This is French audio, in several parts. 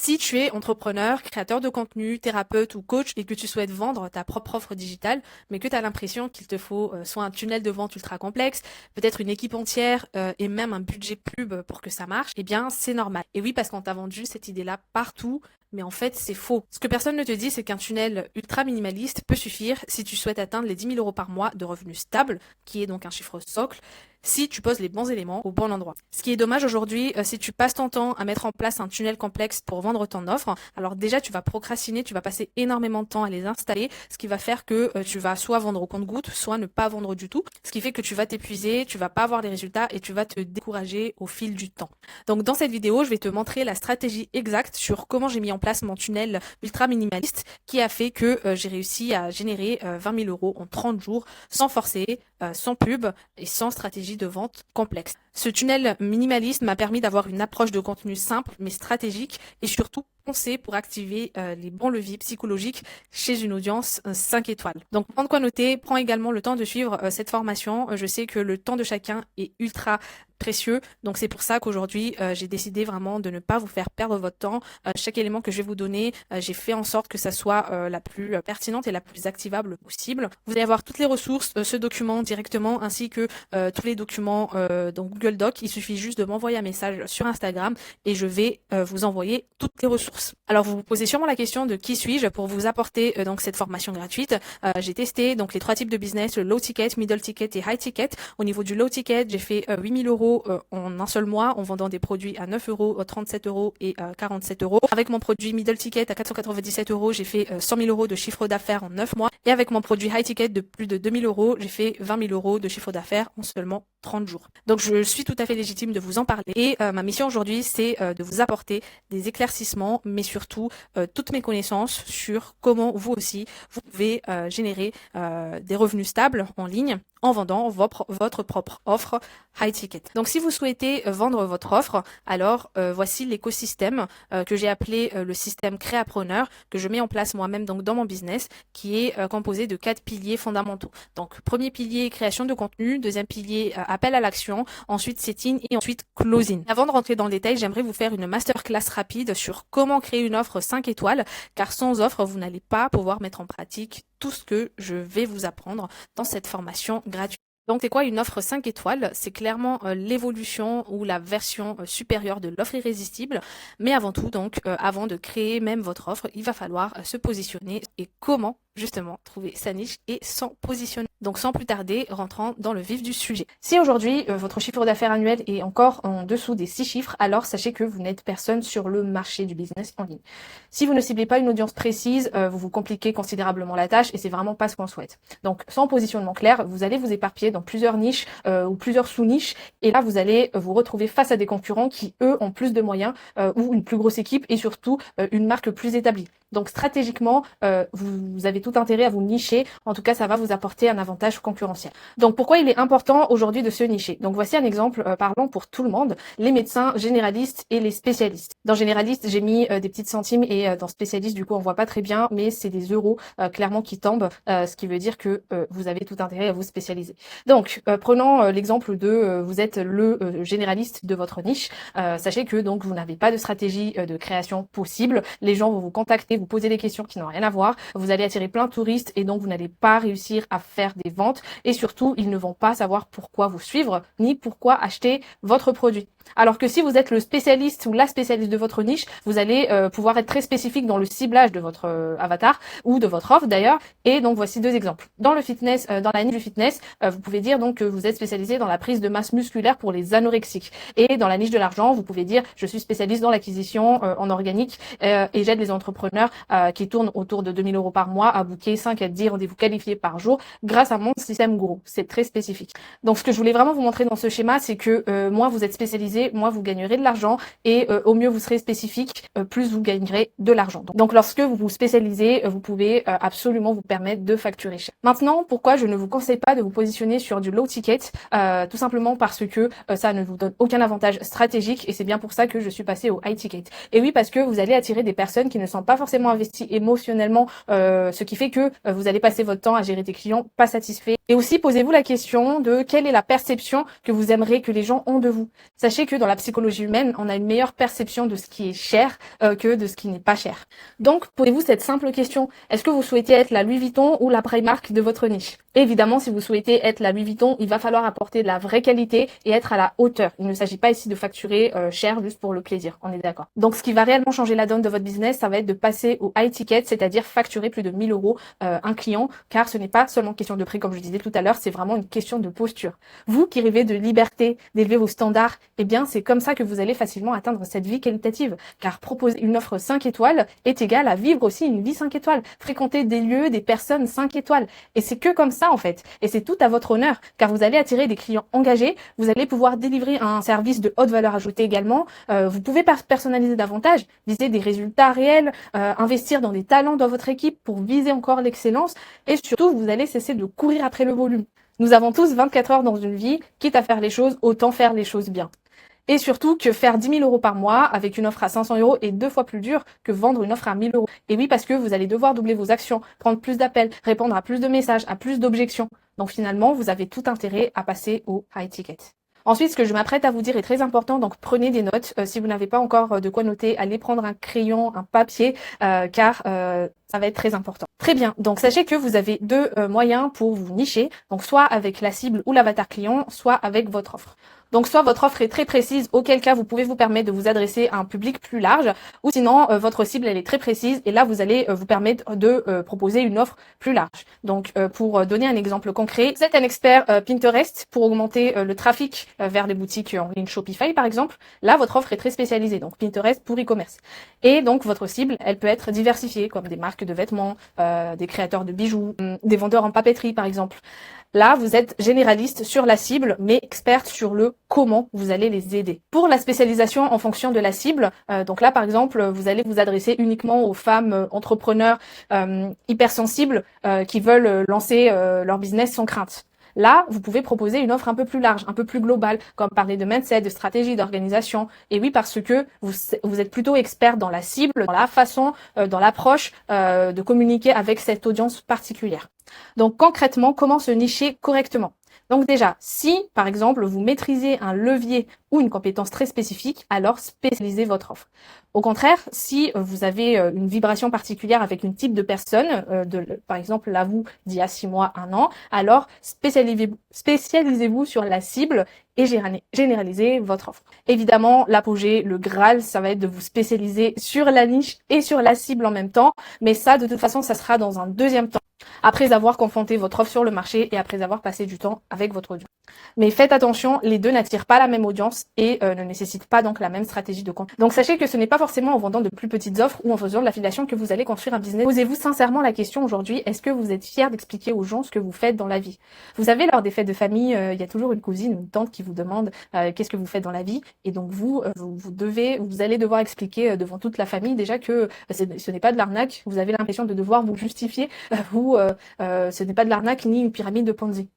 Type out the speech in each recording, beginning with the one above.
Si tu es entrepreneur, créateur de contenu, thérapeute ou coach et que tu souhaites vendre ta propre offre digitale, mais que tu as l'impression qu'il te faut soit un tunnel de vente ultra complexe, peut-être une équipe entière et même un budget pub pour que ça marche, eh bien c'est normal. Et oui, parce qu'on t'a vendu cette idée-là partout, mais en fait c'est faux. Ce que personne ne te dit, c'est qu'un tunnel ultra minimaliste peut suffire si tu souhaites atteindre les 10 000 euros par mois de revenus stables, qui est donc un chiffre socle, si tu poses les bons éléments au bon endroit. Ce qui est dommage aujourd'hui, si tu passes ton temps à mettre en place un tunnel complexe pour vendre ton offre, alors déjà tu vas procrastiner, tu vas passer énormément de temps à les installer, ce qui va faire que tu vas soit vendre au compte-gouttes, soit ne pas vendre du tout, ce qui fait que tu vas t'épuiser, tu vas pas avoir les résultats et tu vas te décourager au fil du temps. Donc dans cette vidéo, je vais te montrer la stratégie exacte sur comment j'ai mis en place mon tunnel ultra minimaliste qui a fait que j'ai réussi à générer 20 000 euros en 30 jours sans forcer, sans pub et sans stratégie de vente complexe. Ce tunnel minimaliste m'a permis d'avoir une approche de contenu simple mais stratégique et surtout pensée pour activer les bons leviers psychologiques chez une audience 5 étoiles. Donc prends de quoi noter, prends également le temps de suivre cette formation. Je sais que le temps de chacun est ultra précieux, donc c'est pour ça qu'aujourd'hui j'ai décidé vraiment de ne pas vous faire perdre votre temps. Chaque élément que je vais vous donner, j'ai fait en sorte que ça soit la plus pertinente et la plus activable possible. Vous allez avoir toutes les ressources, ce document directement, ainsi que tous les documents dans Google Doc. Il suffit juste de m'envoyer un message sur Instagram et je vais vous envoyer toutes les ressources. Alors vous vous posez sûrement la question de qui suis-je pour vous apporter donc cette formation gratuite. J'ai testé donc les 3 types de business, le low ticket, middle ticket et high ticket. Au niveau du low ticket, j'ai fait 8 000 euros en un seul mois en vendant des produits à 9 euros, 37 euros et 47 euros. Avec mon produit middle ticket à 497 euros, j'ai fait 100 000 euros de chiffre d'affaires en 9 mois. Et avec mon produit high ticket de plus de 2 000 euros, j'ai fait 20 000 euros de chiffre d'affaires en seulement 30 jours. Donc je suis tout à fait légitime de vous en parler. Et ma mission aujourd'hui, c'est de vous apporter des éclaircissements, mais surtout toutes mes connaissances sur comment vous aussi, vous pouvez générer des revenus stables en ligne en vendant votre propre offre high ticket. Donc si vous souhaitez vendre votre offre, alors voici l'écosystème que j'ai appelé le système Créapreneur, que je mets en place moi-même donc dans mon business, qui est composé de 4 piliers fondamentaux. Donc premier pilier, création de contenu, deuxième pilier, appel à l'action, ensuite setting et ensuite closing. Avant de rentrer dans le détail, j'aimerais vous faire une masterclass rapide sur comment créer une offre 5 étoiles, car sans offre, vous n'allez pas pouvoir mettre en pratique tout ce que je vais vous apprendre dans cette formation gratuite. Donc c'est quoi une offre 5 étoiles? C'est clairement l'évolution ou la version supérieure de l'offre irrésistible. Mais avant tout, donc avant de créer même votre offre, il va falloir se positionner. Et comment justement trouver sa niche et s'en positionner. Donc sans plus tarder, rentrons dans le vif du sujet. Si aujourd'hui votre chiffre d'affaires annuel est encore en dessous des 6 chiffres, alors sachez que vous n'êtes personne sur le marché du business en ligne. Si vous ne ciblez pas une audience précise, vous vous compliquez considérablement la tâche et c'est vraiment pas ce qu'on souhaite. Donc sans positionnement clair, vous allez vous éparpiller dans plusieurs niches ou plusieurs sous-niches et là vous allez vous retrouver face à des concurrents qui eux ont plus de moyens ou une plus grosse équipe et surtout une marque plus établie. Donc stratégiquement, vous avez tout intérêt à vous nicher. En tout cas, ça va vous apporter un avantage concurrentiel. Donc pourquoi il est important aujourd'hui de se nicher? Donc voici un exemple parlant pour tout le monde, les médecins généralistes et les spécialistes. Dans généraliste, j'ai mis des petites centimes et dans spécialiste, du coup, on voit pas très bien, mais c'est des euros clairement qui tombent, ce qui veut dire que vous avez tout intérêt à vous spécialiser. Donc prenons l'exemple de vous êtes le généraliste de votre niche. Sachez que donc vous n'avez pas de stratégie de création possible. Les gens vont vous contacter, vous poser des questions qui n'ont rien à voir. Vous allez attirer plein de touristes et donc vous n'allez pas réussir à faire des ventes et surtout ils ne vont pas savoir pourquoi vous suivre ni pourquoi acheter votre produit. Alors que si vous êtes le spécialiste ou la spécialiste de votre niche, vous allez pouvoir être très spécifique dans le ciblage de votre avatar ou de votre offre d'ailleurs. Et donc voici 2 exemples. Dans le fitness, dans la niche du fitness, vous pouvez dire donc que vous êtes spécialisé dans la prise de masse musculaire pour les anorexiques. Et dans la niche de l'argent, vous pouvez dire je suis spécialiste dans l'acquisition en organique et j'aide les entrepreneurs qui tournent autour de 2 000 euros par mois à booker 5 à 10 rendez-vous qualifiés par jour grâce à mon système Guru. C'est très spécifique. Donc ce que je voulais vraiment vous montrer dans ce schéma, c'est que moins vous êtes spécialisé, moins vous gagnerez de l'argent et au mieux vous serez spécifique, plus vous gagnerez de l'argent. Donc lorsque vous vous spécialisez, vous pouvez absolument vous permettre de facturer cher. Maintenant, pourquoi je ne vous conseille pas de vous positionner sur du low ticket? Tout simplement parce que ça ne vous donne aucun avantage stratégique et c'est bien pour ça que je suis passée au high ticket. Et oui, parce que vous allez attirer des personnes qui ne sont pas forcément investies émotionnellement, ce qui fait que vous allez passer votre temps à gérer des clients pas satisfaits. Et aussi, posez-vous la question de quelle est la perception que vous aimeriez que les gens ont de vous. Sachez sachez que dans la psychologie humaine, on a une meilleure perception de ce qui est cher que de ce qui n'est pas cher. Donc, posez-vous cette simple question. Est-ce que vous souhaitez être la Louis Vuitton ou la Primark de votre niche? Évidemment, si vous souhaitez être la Louis Vuitton, il va falloir apporter de la vraie qualité et être à la hauteur. Il ne s'agit pas ici de facturer cher juste pour le plaisir, on est d'accord. Donc, ce qui va réellement changer la donne de votre business, ça va être de passer au high ticket, c'est-à-dire facturer plus de 1000 euros un client, car ce n'est pas seulement question de prix, comme je disais tout à l'heure, c'est vraiment une question de posture. Vous qui rêvez de liberté, d'élever vos standards, eh bien, c'est comme ça que vous allez facilement atteindre cette vie qualitative, car proposer une offre 5 étoiles est égal à vivre aussi une vie 5 étoiles, fréquenter des lieux, des personnes 5 étoiles. Et c'est que comme ça, en fait. Et c'est tout à votre honneur, car vous allez attirer des clients engagés, vous allez pouvoir délivrer un service de haute valeur ajoutée également, vous pouvez personnaliser davantage, viser des résultats réels, investir dans des talents dans votre équipe pour viser encore l'excellence, et surtout, vous allez cesser de courir après le volume. Nous avons tous 24 heures dans une vie, quitte à faire les choses, autant faire les choses bien. Et surtout que faire 10 000 euros par mois avec une offre à 500 euros est 2 fois plus dur que vendre une offre à 1000 euros. Et oui, parce que vous allez devoir doubler vos actions, prendre plus d'appels, répondre à plus de messages, à plus d'objections. Donc finalement, vous avez tout intérêt à passer au high ticket. Ensuite, ce que je m'apprête à vous dire est très important, donc prenez des notes. Si vous n'avez pas encore de quoi noter, allez prendre un crayon, un papier, car ça va être très important. Très bien, donc sachez que vous avez deux moyens pour vous nicher, donc soit avec la cible ou l'avatar client, soit avec votre offre. Donc soit votre offre est très précise, auquel cas vous pouvez vous permettre de vous adresser à un public plus large, ou sinon votre cible elle est très précise et là vous allez vous permettre de proposer une offre plus large. Donc pour donner un exemple concret, vous êtes un expert Pinterest pour augmenter le trafic vers les boutiques en ligne Shopify par exemple. Là votre offre est très spécialisée, donc Pinterest pour e-commerce. Et donc votre cible elle peut être diversifiée comme des marques de vêtements, des créateurs de bijoux, des vendeurs en papeterie par exemple. Là, vous êtes généraliste sur la cible, mais experte sur le comment vous allez les aider. Pour la spécialisation en fonction de la cible, donc là, par exemple, vous allez vous adresser uniquement aux femmes entrepreneurs hypersensibles qui veulent lancer leur business sans crainte. Là, vous pouvez proposer une offre un peu plus large, un peu plus globale, comme parler de mindset, de stratégie, d'organisation. Et oui, parce que vous êtes plutôt expert dans la cible, dans la façon, dans l'approche de communiquer avec cette audience particulière. Donc concrètement, comment se nicher correctement? Donc déjà, si par exemple vous maîtrisez un levier ou une compétence très spécifique, alors spécialisez votre offre. Au contraire, si vous avez une vibration particulière avec une type de personne, par exemple là vous d'il y a 6 mois, 1 an, alors spécialisez-vous sur la cible et généralisez votre offre. Évidemment, l'apogée, le Graal, ça va être de vous spécialiser sur la niche et sur la cible en même temps, mais ça de toute façon ça sera dans un deuxième temps, après avoir confronté votre offre sur le marché et après avoir passé du temps avec votre audience. Mais faites attention, les deux n'attirent pas la même audience et ne nécessitent pas donc la même stratégie de contenu. Donc sachez que ce n'est pas forcément en vendant de plus petites offres ou en faisant de l'affiliation que vous allez construire un business. Posez-vous sincèrement la question aujourd'hui, est-ce que vous êtes fier d'expliquer aux gens ce que vous faites dans la vie? Vous savez, lors des fêtes de famille, il y a toujours une cousine ou une tante qui vous demande qu'est-ce que vous faites dans la vie, et donc vous allez devoir expliquer devant toute la famille déjà que ce n'est pas de l'arnaque, vous avez l'impression de devoir vous justifier, ce n'est pas de l'arnaque ni une pyramide de Ponzi.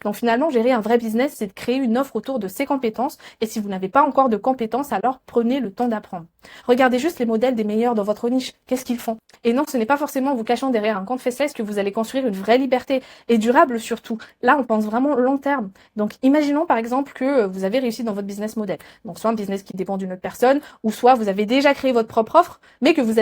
Donc finalement, gérer un vrai business, c'est de créer une offre autour de ses compétences. Et si vous n'avez pas encore de compétences, alors prenez le temps d'apprendre. Regardez juste les modèles des meilleurs dans votre niche. Qu'est-ce qu'ils font? Et non, ce n'est pas forcément en vous cachant derrière un compte faceless que vous allez construire une vraie liberté et durable surtout. Là, on pense vraiment long terme. Donc imaginons par exemple que vous avez réussi dans votre business model. Donc soit un business qui dépend d'une autre personne, ou soit vous avez déjà créé votre propre offre, mais que vous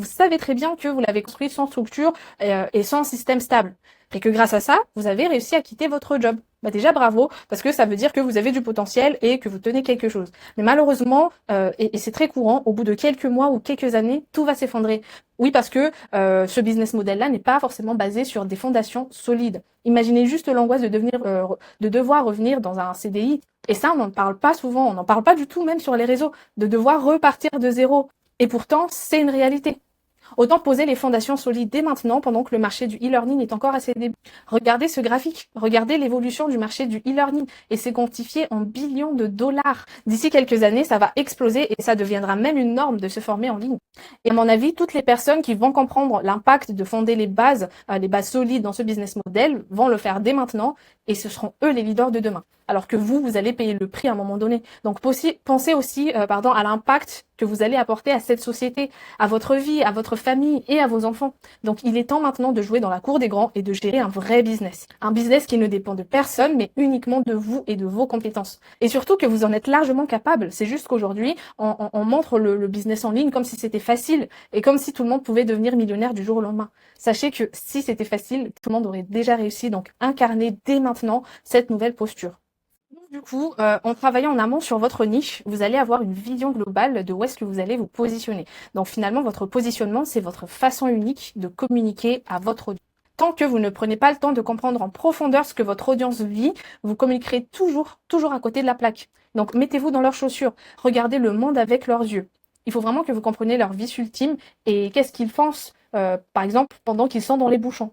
savez très bien que vous l'avez construit sans structure et sans système stable. Et que grâce à ça, vous avez réussi à quitter votre job. Bah déjà bravo, parce que ça veut dire que vous avez du potentiel et que vous tenez quelque chose. Mais malheureusement, et c'est très courant, au bout de quelques mois ou quelques années, tout va s'effondrer. Oui, parce que ce business model-là n'est pas forcément basé sur des fondations solides. Imaginez juste l'angoisse de devoir revenir dans un CDI. Et ça, on n'en parle pas souvent, on n'en parle pas du tout même sur les réseaux, de devoir repartir de zéro. Et pourtant, c'est une réalité. Autant poser les fondations solides dès maintenant pendant que le marché du e-learning est encore à ses débuts. Regardez ce graphique, regardez l'évolution du marché du e-learning et c'est quantifié en billions de dollars. D'ici quelques années, ça va exploser et ça deviendra même une norme de se former en ligne. Et à mon avis, toutes les personnes qui vont comprendre l'impact de fonder les bases solides dans ce business model vont le faire dès maintenant et ce seront eux les leaders de demain. alors que vous allez payer le prix à un moment donné. Donc pensez aussi à l'impact que vous allez apporter à cette société, à votre vie, à votre famille et à vos enfants. Donc il est temps maintenant de jouer dans la cour des grands et de gérer un vrai business. Un business qui ne dépend de personne, mais uniquement de vous et de vos compétences. Et surtout que vous en êtes largement capable. C'est juste qu'aujourd'hui, on montre le business en ligne comme si c'était facile et comme si tout le monde pouvait devenir millionnaire du jour au lendemain. Sachez que si c'était facile, tout le monde aurait déjà réussi. Donc incarnez dès maintenant cette nouvelle posture. Du coup, en travaillant en amont sur votre niche, vous allez avoir une vision globale de où est-ce que vous allez vous positionner. Donc finalement, votre positionnement, c'est votre façon unique de communiquer à votre audience. Tant que vous ne prenez pas le temps de comprendre en profondeur ce que votre audience vit, vous communiquerez toujours à côté de la plaque. Donc mettez-vous dans leurs chaussures, regardez le monde avec leurs yeux. Il faut vraiment que vous compreniez leur vie ultime et qu'est-ce qu'ils pensent, par exemple, pendant qu'ils sont dans les bouchons.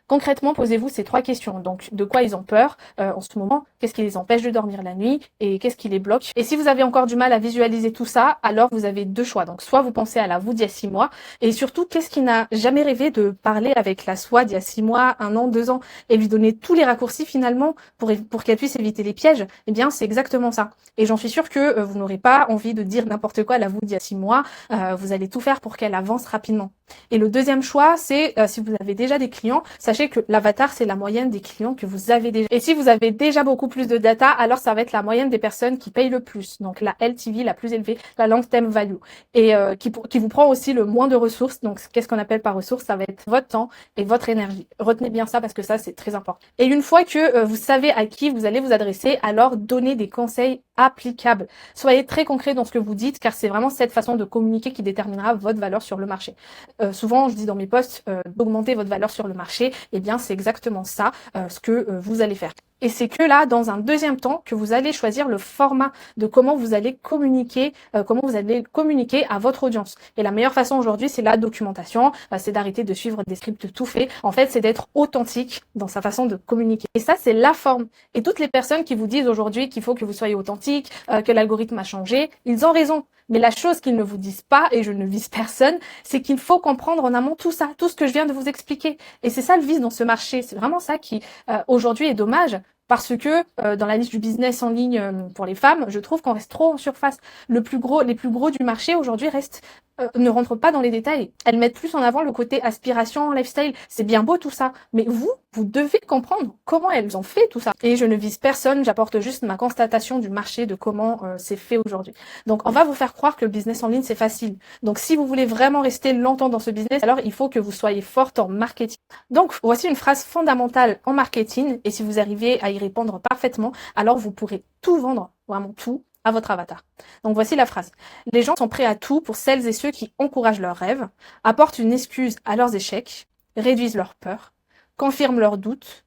Concrètement, posez-vous ces 3 questions. Donc, de quoi ils ont peur en ce moment? Qu'est-ce qui les empêche de dormir la nuit? Et qu'est-ce qui les bloque? Et si vous avez encore du mal à visualiser tout ça, alors vous avez 2 choix. Donc, soit vous pensez à la vous d'il y a 6 mois, et surtout, qu'est-ce qui n'a jamais rêvé de parler avec la soi d'il y a 6 mois, 1 an, 2 ans, et lui donner tous les raccourcis finalement pour qu'elle puisse éviter les pièges? Eh bien, c'est exactement ça. Et j'en suis sûre que vous n'aurez pas envie de dire n'importe quoi à la vous d'il y a 6 mois. Vous allez tout faire pour qu'elle avance rapidement. Et le deuxième choix, c'est si vous avez déjà des clients, sachez que l'avatar, c'est la moyenne des clients que vous avez déjà. Et si vous avez déjà beaucoup plus de data, alors ça va être la moyenne des personnes qui payent le plus. Donc la LTV la plus élevée, la long term value. Et qui vous prend aussi le moins de ressources. Donc qu'est-ce qu'on appelle par ressources? Ça va être votre temps et votre énergie. Retenez bien ça parce que ça, c'est très important. Et une fois que vous savez à qui vous allez vous adresser, alors donnez des conseils applicables. Soyez très concret dans ce que vous dites car c'est vraiment cette façon de communiquer qui déterminera votre valeur sur le marché. Souvent, je dis dans mes posts d'augmenter votre valeur sur le marché. Eh bien, c'est exactement ça ce que vous allez faire. Et c'est que là, dans un deuxième temps, que vous allez choisir le format de comment vous allez communiquer à votre audience. Et la meilleure façon aujourd'hui, c'est la documentation, c'est d'arrêter de suivre des scripts tout faits. En fait, c'est d'être authentique dans sa façon de communiquer. Et ça, c'est la forme. Et toutes les personnes qui vous disent aujourd'hui qu'il faut que vous soyez authentique, que l'algorithme a changé, ils ont raison. Mais la chose qu'ils ne vous disent pas, et je ne vise personne, c'est qu'il faut comprendre en amont tout ça, tout ce que je viens de vous expliquer. Et c'est ça le vice dans ce marché. C'est vraiment ça qui, aujourd'hui, est dommage. Parce que dans la niche du business en ligne pour les femmes, je trouve qu'on reste trop en surface. Les plus gros du marché aujourd'hui ne rentrent pas dans les détails. Elles mettent plus en avant le côté aspiration, lifestyle. C'est bien beau tout ça, mais vous devez comprendre comment elles ont fait tout ça. Et je ne vise personne, j'apporte juste ma constatation du marché, de comment c'est fait aujourd'hui. Donc on va vous faire croire que le business en ligne c'est facile. Donc si vous voulez vraiment rester longtemps dans ce business, alors il faut que vous soyez forte en marketing. Donc voici une phrase fondamentale en marketing, et si vous arrivez à y répondre parfaitement, alors vous pourrez tout vendre, vraiment tout, à votre avatar. Donc voici la phrase. Les gens sont prêts à tout pour celles et ceux qui encouragent leurs rêves, apportent une excuse à leurs échecs, réduisent leurs peurs, confirment leurs doutes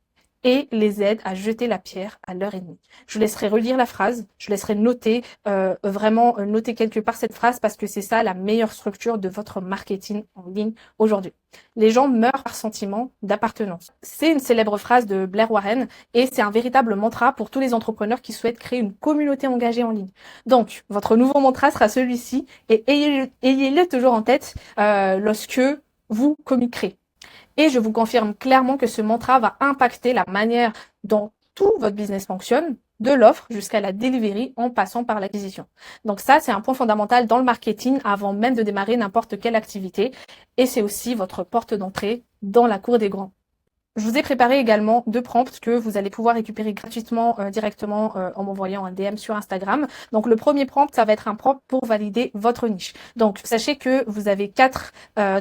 et les aident à jeter la pierre à leur ennemi. Je laisserai relire la phrase, je laisserai noter, noter quelque part cette phrase parce que c'est ça la meilleure structure de votre marketing en ligne aujourd'hui. Les gens meurent par sentiment d'appartenance. C'est une célèbre phrase de Blair Warren et c'est un véritable mantra pour tous les entrepreneurs qui souhaitent créer une communauté engagée en ligne. Donc, votre nouveau mantra sera celui-ci et ayez-le toujours en tête lorsque vous communiquerez. Et je vous confirme clairement que ce mantra va impacter la manière dont tout votre business fonctionne, de l'offre jusqu'à la delivery en passant par l'acquisition. Donc ça, c'est un point fondamental dans le marketing avant même de démarrer n'importe quelle activité. Et c'est aussi votre porte d'entrée dans la cour des grands. Je vous ai préparé également 2 prompts que vous allez pouvoir récupérer gratuitement directement en m'envoyant un DM sur Instagram. Donc le premier prompt, ça va être un prompt pour valider votre niche. Donc sachez que vous avez 4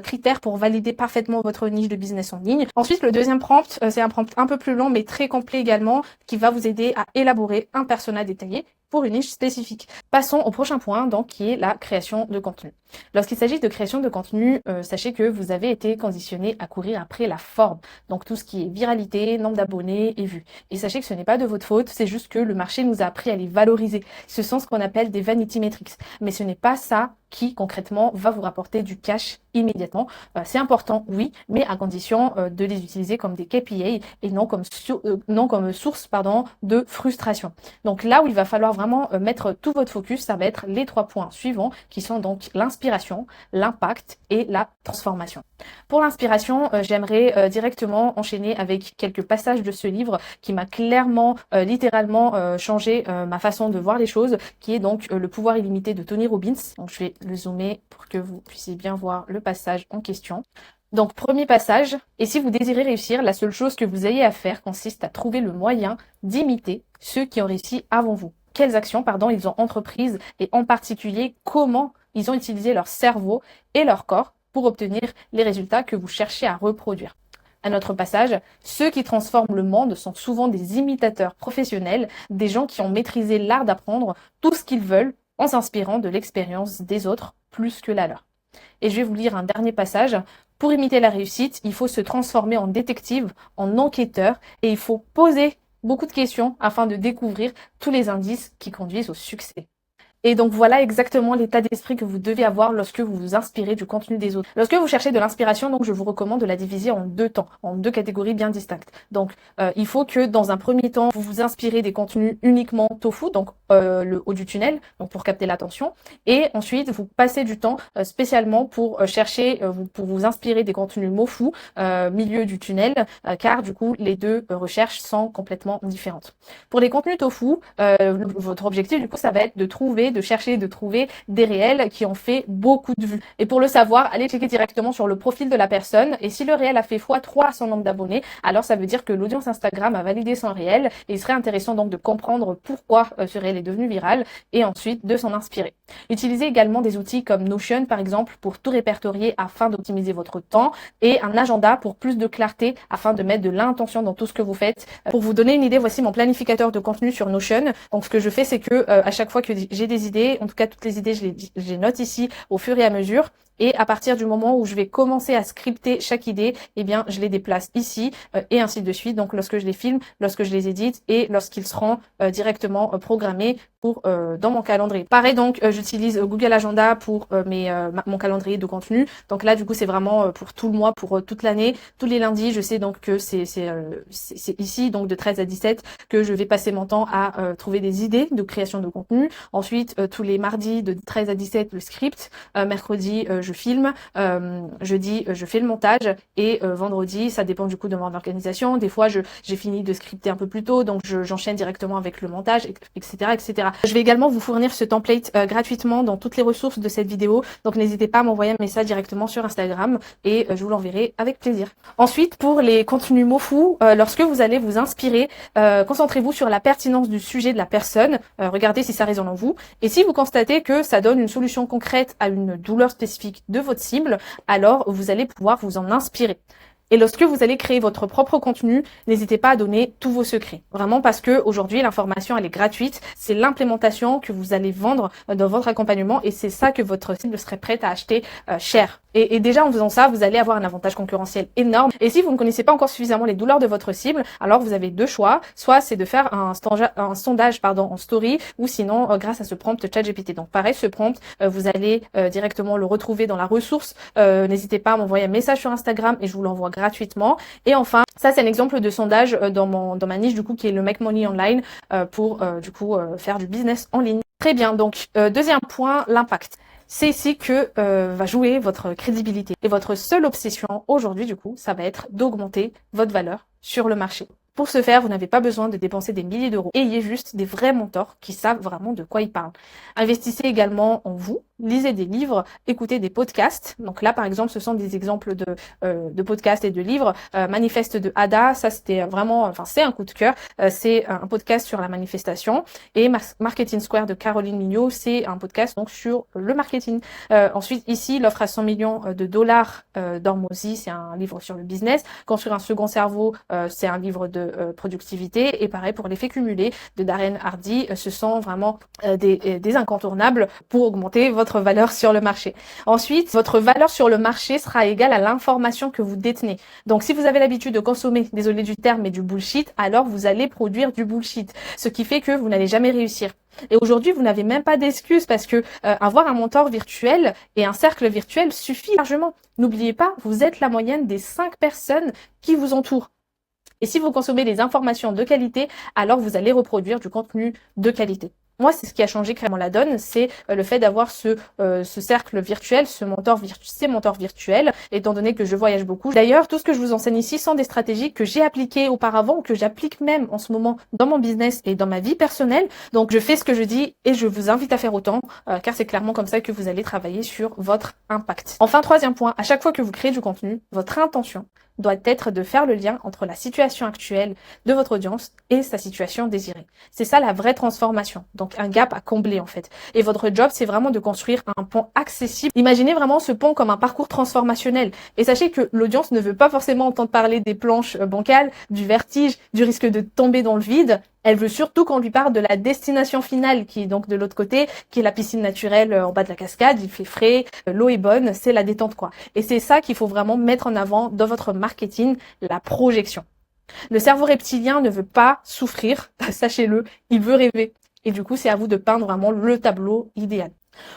critères pour valider parfaitement votre niche de business en ligne. Ensuite, le deuxième prompt, c'est un prompt un peu plus long mais très complet également qui va vous aider à élaborer un persona détaillé pour une niche spécifique. Passons au prochain point, donc, qui est la création de contenu. Lorsqu'il s'agit de création de contenu, sachez que vous avez été conditionné à courir après la forme. Donc, tout ce qui est viralité, nombre d'abonnés et vues. Et sachez que ce n'est pas de votre faute, c'est juste que le marché nous a appris à les valoriser. Ce sont ce qu'on appelle des vanity metrics. Mais ce n'est pas ça qui, concrètement, va vous rapporter du cash immédiatement. C'est important, oui, mais à condition de les utiliser comme des KPI et non comme source de frustration. Donc là où il va falloir vraiment mettre tout votre focus, ça va être les 3 points suivants qui sont donc l'inspiration, l'inspiration, l'impact et la transformation. Pour l'inspiration, j'aimerais directement enchaîner avec quelques passages de ce livre qui m'a clairement, littéralement changé ma façon de voir les choses, qui est donc Le pouvoir illimité de Tony Robbins. Donc je vais le zoomer pour que vous puissiez bien voir le passage en question. Donc, premier passage, et si vous désirez réussir, la seule chose que vous ayez à faire consiste à trouver le moyen d'imiter ceux qui ont réussi avant vous. Quelles actions, ils ont entreprises et en particulier comment ils ont utilisé leur cerveau et leur corps pour obtenir les résultats que vous cherchez à reproduire. Un autre passage, ceux qui transforment le monde sont souvent des imitateurs professionnels, des gens qui ont maîtrisé l'art d'apprendre tout ce qu'ils veulent en s'inspirant de l'expérience des autres plus que la leur. Et je vais vous lire un dernier passage. Pour imiter la réussite, il faut se transformer en détective, en enquêteur, et il faut poser beaucoup de questions afin de découvrir tous les indices qui conduisent au succès. Et donc voilà exactement l'état d'esprit que vous devez avoir lorsque vous vous inspirez du contenu des autres. Lorsque vous cherchez de l'inspiration, donc je vous recommande de la diviser en deux temps, en deux catégories bien distinctes. Donc il faut que dans un premier temps, vous vous inspirez des contenus uniquement tofu, donc le haut du tunnel, donc pour capter l'attention, et ensuite vous passez du temps spécialement pour chercher, pour vous inspirer des contenus mofu, milieu du tunnel, car du coup les deux recherches sont complètement différentes. Pour les contenus tofu, votre objectif du coup ça va être de chercher, de trouver des réels qui ont fait beaucoup de vues. Et pour le savoir, allez checker directement sur le profil de la personne. Et si le réel a fait x3 à son nombre d'abonnés, alors ça veut dire que l'audience Instagram a validé son réel. Et il serait intéressant donc de comprendre pourquoi ce réel est devenu viral et ensuite de s'en inspirer. Utilisez également des outils comme Notion par exemple pour tout répertorier afin d'optimiser votre temps et un agenda pour plus de clarté afin de mettre de l'intention dans tout ce que vous faites. Pour vous donner une idée, voici mon planificateur de contenu sur Notion. Donc ce que je fais, c'est que à chaque fois que j'ai des idées, en tout cas toutes les idées, je les note ici au fur et à mesure. Et à partir du moment où je vais commencer à scripter chaque idée, eh bien, je les déplace ici et ainsi de suite. Donc, lorsque je les filme, lorsque je les édite et lorsqu'ils seront directement programmés pour dans mon calendrier. Pareil, donc, j'utilise Google Agenda pour mon calendrier de contenu. Donc là, du coup, c'est vraiment pour tout le mois, pour toute l'année. Tous les lundis, je sais donc que c'est ici, donc de 13 à 17, que je vais passer mon temps à trouver des idées de création de contenu. Ensuite, tous les mardis de 13 à 17, le script. Mercredi, je filme, jeudi je fais le montage et vendredi ça dépend du coup de mon organisation. Des fois j'ai fini de scripter un peu plus tôt donc j'enchaîne directement avec le montage, etc. Je vais également vous fournir ce template gratuitement dans toutes les ressources de cette vidéo, donc n'hésitez pas à m'envoyer un message directement sur Instagram et je vous l'enverrai avec plaisir. Ensuite, pour les contenus mofu, lorsque vous allez vous inspirer, concentrez-vous sur la pertinence du sujet de la personne, regardez si ça résonne en vous et si vous constatez que ça donne une solution concrète à une douleur spécifique de votre cible, alors vous allez pouvoir vous en inspirer. Et lorsque vous allez créer votre propre contenu, n'hésitez pas à donner tous vos secrets. Vraiment parce que aujourd'hui, l'information, elle est gratuite. C'est l'implémentation que vous allez vendre dans votre accompagnement et c'est ça que votre cible serait prête à acheter cher. Et déjà, en faisant ça, vous allez avoir un avantage concurrentiel énorme. Et si vous ne connaissez pas encore suffisamment les douleurs de votre cible, alors vous avez deux choix. Soit c'est de faire un sondage en story ou sinon grâce à ce prompt ChatGPT. Donc pareil, ce prompt, vous allez directement le retrouver dans la ressource. N'hésitez pas à m'envoyer un message sur Instagram et je vous l'envoie gratuitement. Et enfin, ça c'est un exemple de sondage dans ma niche du coup qui est le Make Money Online pour faire du business en ligne. Très bien, donc deuxième point, l'impact. C'est ici que va jouer votre crédibilité. Et votre seule obsession aujourd'hui du coup, ça va être d'augmenter votre valeur sur le marché. Pour ce faire, vous n'avez pas besoin de dépenser des milliers d'euros. Ayez juste des vrais mentors qui savent vraiment de quoi ils parlent. Investissez également en vous. Lisez des livres, écoutez des podcasts. Donc là, par exemple, ce sont des exemples de podcasts et de livres. Manifeste de Ada, ça c'était vraiment, c'est un coup de cœur. C'est un podcast sur la manifestation. Et Marketing Square de Caroline Mignot, c'est un podcast donc sur le marketing. Ensuite, ici, l'offre à 100 millions de dollars d'Hormozy, c'est un livre sur le business. Construire un second cerveau, c'est un livre de productivité. Et pareil pour l'effet cumulé de Darren Hardy, ce sont vraiment des incontournables pour augmenter votre valeur sur le marché. Ensuite, votre valeur sur le marché sera égale à l'information que vous détenez. Donc, si vous avez l'habitude de consommer, désolé du terme, mais du bullshit, alors vous allez produire du bullshit. Ce qui fait que vous n'allez jamais réussir. Et aujourd'hui, vous n'avez même pas d'excuses parce que avoir un mentor virtuel et un cercle virtuel suffit largement. N'oubliez pas, vous êtes la moyenne des 5 personnes qui vous entourent. Et si vous consommez des informations de qualité, alors vous allez reproduire du contenu de qualité. Moi, c'est ce qui a changé clairement la donne, c'est le fait d'avoir ce cercle virtuel, ces mentors virtuels, étant donné que je voyage beaucoup. D'ailleurs, tout ce que je vous enseigne ici sont des stratégies que j'ai appliquées auparavant, que j'applique même en ce moment dans mon business et dans ma vie personnelle. Donc, je fais ce que je dis et je vous invite à faire autant, car c'est clairement comme ça que vous allez travailler sur votre impact. Enfin, troisième point, à chaque fois que vous créez du contenu, votre intention doit être de faire le lien entre la situation actuelle de votre audience et sa situation désirée. C'est ça la vraie transformation. Donc un gap à combler en fait. Et votre job, c'est vraiment de construire un pont accessible. Imaginez vraiment ce pont comme un parcours transformationnel. Et sachez que l'audience ne veut pas forcément entendre parler des planches bancales, du vertige, du risque de tomber dans le vide. Elle veut surtout qu'on lui parle de la destination finale, qui est donc de l'autre côté, qui est la piscine naturelle en bas de la cascade. Il fait frais, l'eau est bonne, c'est la détente quoi. Et c'est ça qu'il faut vraiment mettre en avant dans votre marketing, la projection. Le cerveau reptilien ne veut pas souffrir, sachez-le, il veut rêver. Et du coup, c'est à vous de peindre vraiment le tableau idéal.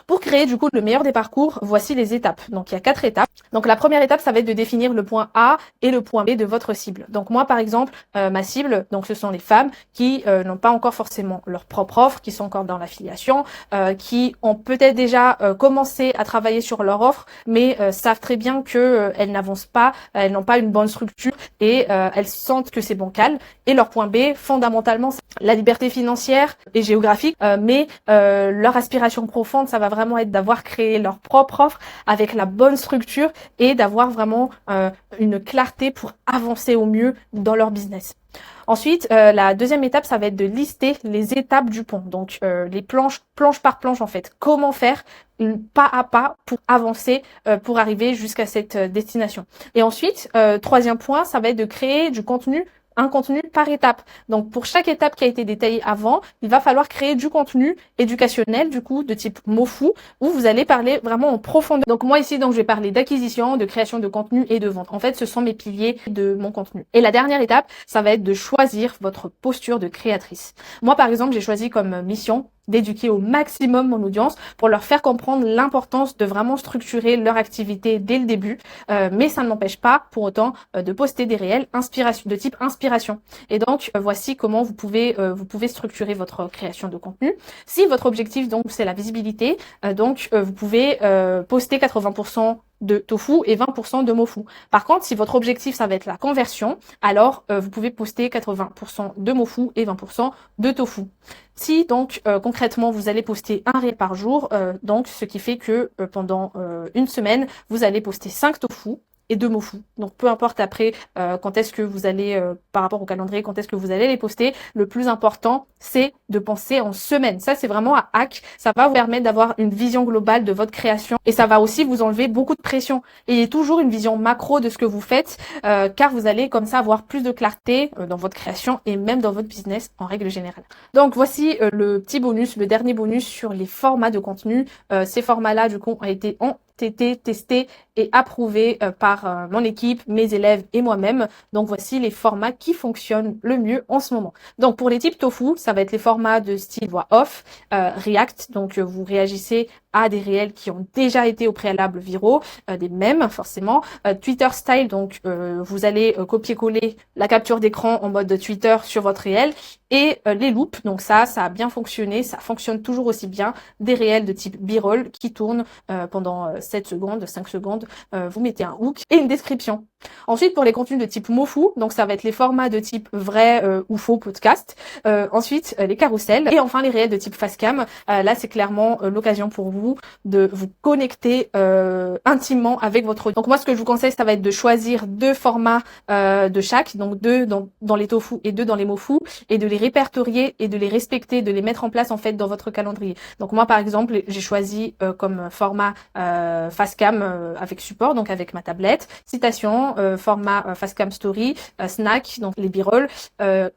Pour créer du coup le meilleur des parcours, voici les étapes. Donc il y a 4 étapes. Donc la première étape, ça va être de définir le point A et le point B de votre cible. Donc moi par exemple, ma cible, donc ce sont les femmes qui n'ont pas encore forcément leur propre offre, qui sont encore dans l'affiliation, qui ont peut-être déjà commencé à travailler sur leur offre, mais savent très bien que elles n'avancent pas, elles n'ont pas une bonne structure et elles sentent que c'est bancal. Et leur point B, fondamentalement, c'est la liberté financière et géographique, mais leur aspiration profonde, ça va vraiment être d'avoir créé leur propre offre avec la bonne structure et d'avoir vraiment une clarté pour avancer au mieux dans leur business. Ensuite, la deuxième étape, ça va être de lister les étapes du pont. Donc, les planche par planche en fait. Comment faire pas à pas pour avancer, pour arriver jusqu'à cette destination. Et ensuite, troisième point, ça va être de créer du contenu, un contenu par étape. Donc, pour chaque étape qui a été détaillée avant, il va falloir créer du contenu éducationnel, du coup, de type MoFu, où vous allez parler vraiment en profondeur. Donc, moi, ici, donc, je vais parler d'acquisition, de création de contenu et de vente. En fait, ce sont mes piliers de mon contenu. Et la dernière étape, ça va être de choisir votre posture de créatrice. Moi, par exemple, j'ai choisi comme mission d'éduquer au maximum mon audience pour leur faire comprendre l'importance de vraiment structurer leur activité dès le début, mais ça ne m'empêche pas pour autant de poster des réels de type inspiration. Et donc voici comment vous pouvez structurer votre création de contenu. Si votre objectif donc c'est la visibilité, vous pouvez poster 80% de tofu et 20% de mofu. Par contre, si votre objectif ça va être la conversion, alors vous pouvez poster 80% de mofu et 20% de tofu. Si donc concrètement vous allez poster un réel par jour, donc ce qui fait que pendant une semaine vous allez poster 5 tofu et 2 mofu. Donc peu importe après quand est-ce que vous allez, par rapport au calendrier, quand est-ce que vous allez les poster, le plus important c'est de penser en semaine. Ça c'est vraiment un hack, ça va vous permettre d'avoir une vision globale de votre création et ça va aussi vous enlever beaucoup de pression. Ayez toujours une vision macro de ce que vous faites car vous allez comme ça avoir plus de clarté dans votre création et même dans votre business en règle générale. Donc voici le petit bonus, le dernier bonus sur les formats de contenu. Ces formats-là du coup ont été testé et approuvé par mon équipe, mes élèves et moi-même. Donc voici les formats qui fonctionnent le mieux en ce moment. Donc pour les types tofu, ça va être les formats de style voix off, React, donc vous réagissez à des réels qui ont déjà été au préalable viraux, des mèmes forcément, Twitter style, donc vous allez copier-coller la capture d'écran en mode Twitter sur votre réel, et les loops, donc ça a bien fonctionné, ça fonctionne toujours aussi bien, des réels de type b-roll qui tournent pendant 7 secondes, 5 secondes, vous mettez un hook et une description. Ensuite, pour les contenus de type mofu, donc ça va être les formats de type vrai ou faux podcast. Ensuite, les carousels et enfin les réels de type facecam. Là, c'est clairement l'occasion pour vous de vous connecter intimement avec votre audience. Donc moi, ce que je vous conseille, ça va être de choisir 2 formats de chaque, donc 2 dans les tofu et 2 dans les mofu, et de les répertorier et de les respecter, de les mettre en place en fait dans votre calendrier. Donc moi, par exemple, j'ai choisi comme format facecam avec support, donc avec ma tablette, citation, format facecam story, snack, donc les b-roll,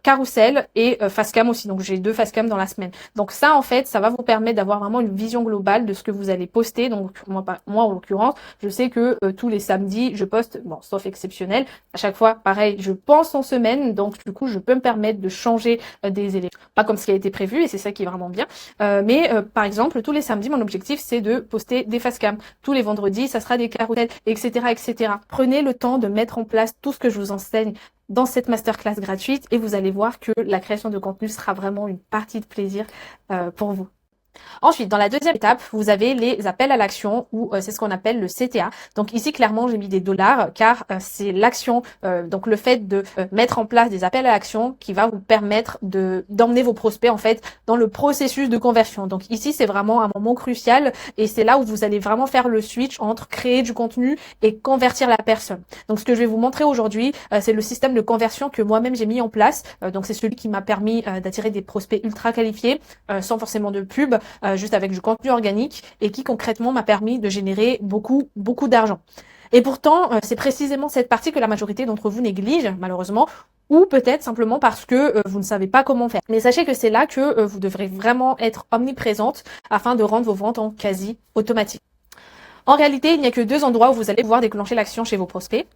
carousel et facecam aussi. Donc j'ai 2 facecam dans la semaine. Donc ça en fait, ça va vous permettre d'avoir vraiment une vision globale de ce que vous allez poster. Donc moi en l'occurrence, je sais que tous les samedis, je poste, bon sauf exceptionnel, à chaque fois pareil, je pense en semaine, donc du coup je peux me permettre de changer des éléments. Pas comme ce qui a été prévu et c'est ça qui est vraiment bien. Mais par exemple, tous les samedis, mon objectif c'est de poster des facecam. Tous les vendredis, ça sera des carousel, etc., etc. Prenez le temps de mettre en place tout ce que je vous enseigne dans cette masterclass gratuite et vous allez voir que la création de contenu sera vraiment une partie de plaisir pour vous. Ensuite, dans la deuxième étape, vous avez les appels à l'action ou c'est ce qu'on appelle le CTA. Donc ici, clairement, j'ai mis des dollars car c'est l'action, donc le fait de mettre en place des appels à l'action qui va vous permettre d'emmener vos prospects en fait dans le processus de conversion. Donc ici, c'est vraiment un moment crucial et c'est là où vous allez vraiment faire le switch entre créer du contenu et convertir la personne. Donc ce que je vais vous montrer aujourd'hui, c'est le système de conversion que moi-même j'ai mis en place. Donc c'est celui qui m'a permis d'attirer des prospects ultra qualifiés sans forcément de pub. Juste avec du contenu organique et qui concrètement m'a permis de générer beaucoup d'argent. Et pourtant, c'est précisément cette partie que la majorité d'entre vous néglige, malheureusement, ou peut-être simplement parce que vous ne savez pas comment faire. Mais sachez que c'est là que vous devrez vraiment être omniprésente afin de rendre vos ventes en quasi automatique. En réalité, il n'y a que deux endroits où vous allez pouvoir déclencher l'action chez vos prospects.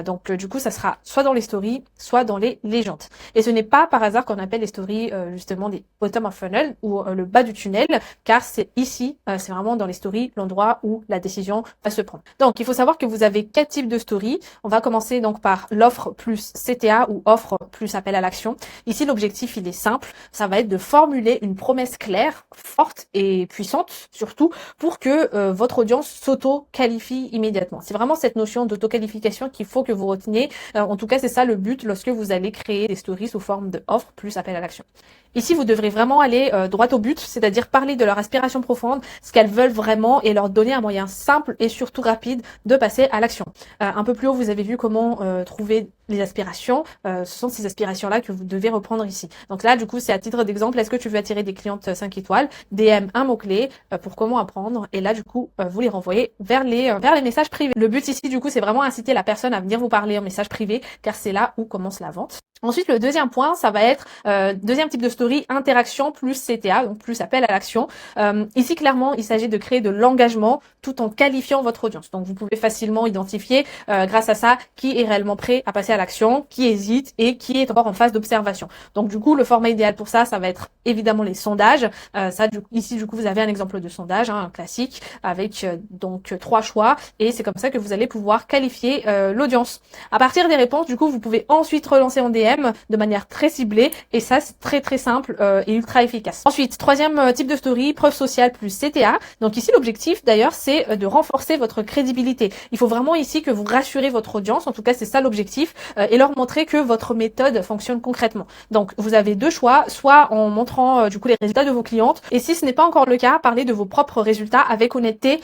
Donc du coup, ça sera soit dans les stories, soit dans les légendes. Et ce n'est pas par hasard qu'on appelle les stories justement des bottom of funnel ou le bas du tunnel, car c'est ici, c'est vraiment dans les stories l'endroit où la décision va se prendre. Donc il faut savoir que vous avez 4 types de stories. On va commencer donc par l'offre plus CTA ou offre plus appel à l'action. Ici, l'objectif, il est simple. Ça va être de formuler une promesse claire, forte et puissante, surtout pour que votre audience s'auto-qualifie immédiatement. C'est vraiment cette notion d'auto-qualification qu'il faut que vous reteniez. En tout cas, c'est ça le but lorsque vous allez créer des stories sous forme de offre plus appel à l'action. Ici, vous devrez vraiment aller droit au but, c'est-à-dire parler de leur aspiration profonde, ce qu'elles veulent vraiment et leur donner un moyen simple et surtout rapide de passer à l'action. Un peu plus haut, vous avez vu comment trouver les aspirations. Ce sont ces aspirations-là que vous devez reprendre ici. Donc là, du coup, c'est à titre d'exemple, est-ce que tu veux attirer des clientes 5 étoiles? DM un mot-clé pour comment apprendre. Et là, du coup, vous les renvoyez vers les messages privés. Le but ici, du coup, c'est vraiment inciter la personne à venir vous parler en message privé, car c'est là où commence la vente. Ensuite, le deuxième point, ça va être deuxième type de story, interaction plus CTA, donc plus appel à l'action. Ici, clairement, il s'agit de créer de l'engagement tout en qualifiant votre audience. Donc, vous pouvez facilement identifier grâce à ça qui est réellement prêt à passer à l'action, qui hésite et qui est encore en phase d'observation. Donc, du coup, le format idéal pour ça, ça va être évidemment les sondages. Ici, du coup, vous avez un exemple de sondage, un classique, avec donc 3 choix. Et c'est comme ça que vous allez pouvoir qualifier l'audience. À partir des réponses, du coup, vous pouvez ensuite relancer en DM de manière très ciblée et ça c'est très simple et ultra efficace. Ensuite, troisième type de story, preuve sociale plus CTA. Donc ici l'objectif d'ailleurs c'est de renforcer votre crédibilité. Il faut vraiment ici que vous rassurez votre audience, en tout cas c'est ça l'objectif, et leur montrer que votre méthode fonctionne concrètement. Donc vous avez deux choix, soit en montrant du coup les résultats de vos clientes, et si ce n'est pas encore le cas, parlez de vos propres résultats avec honnêteté,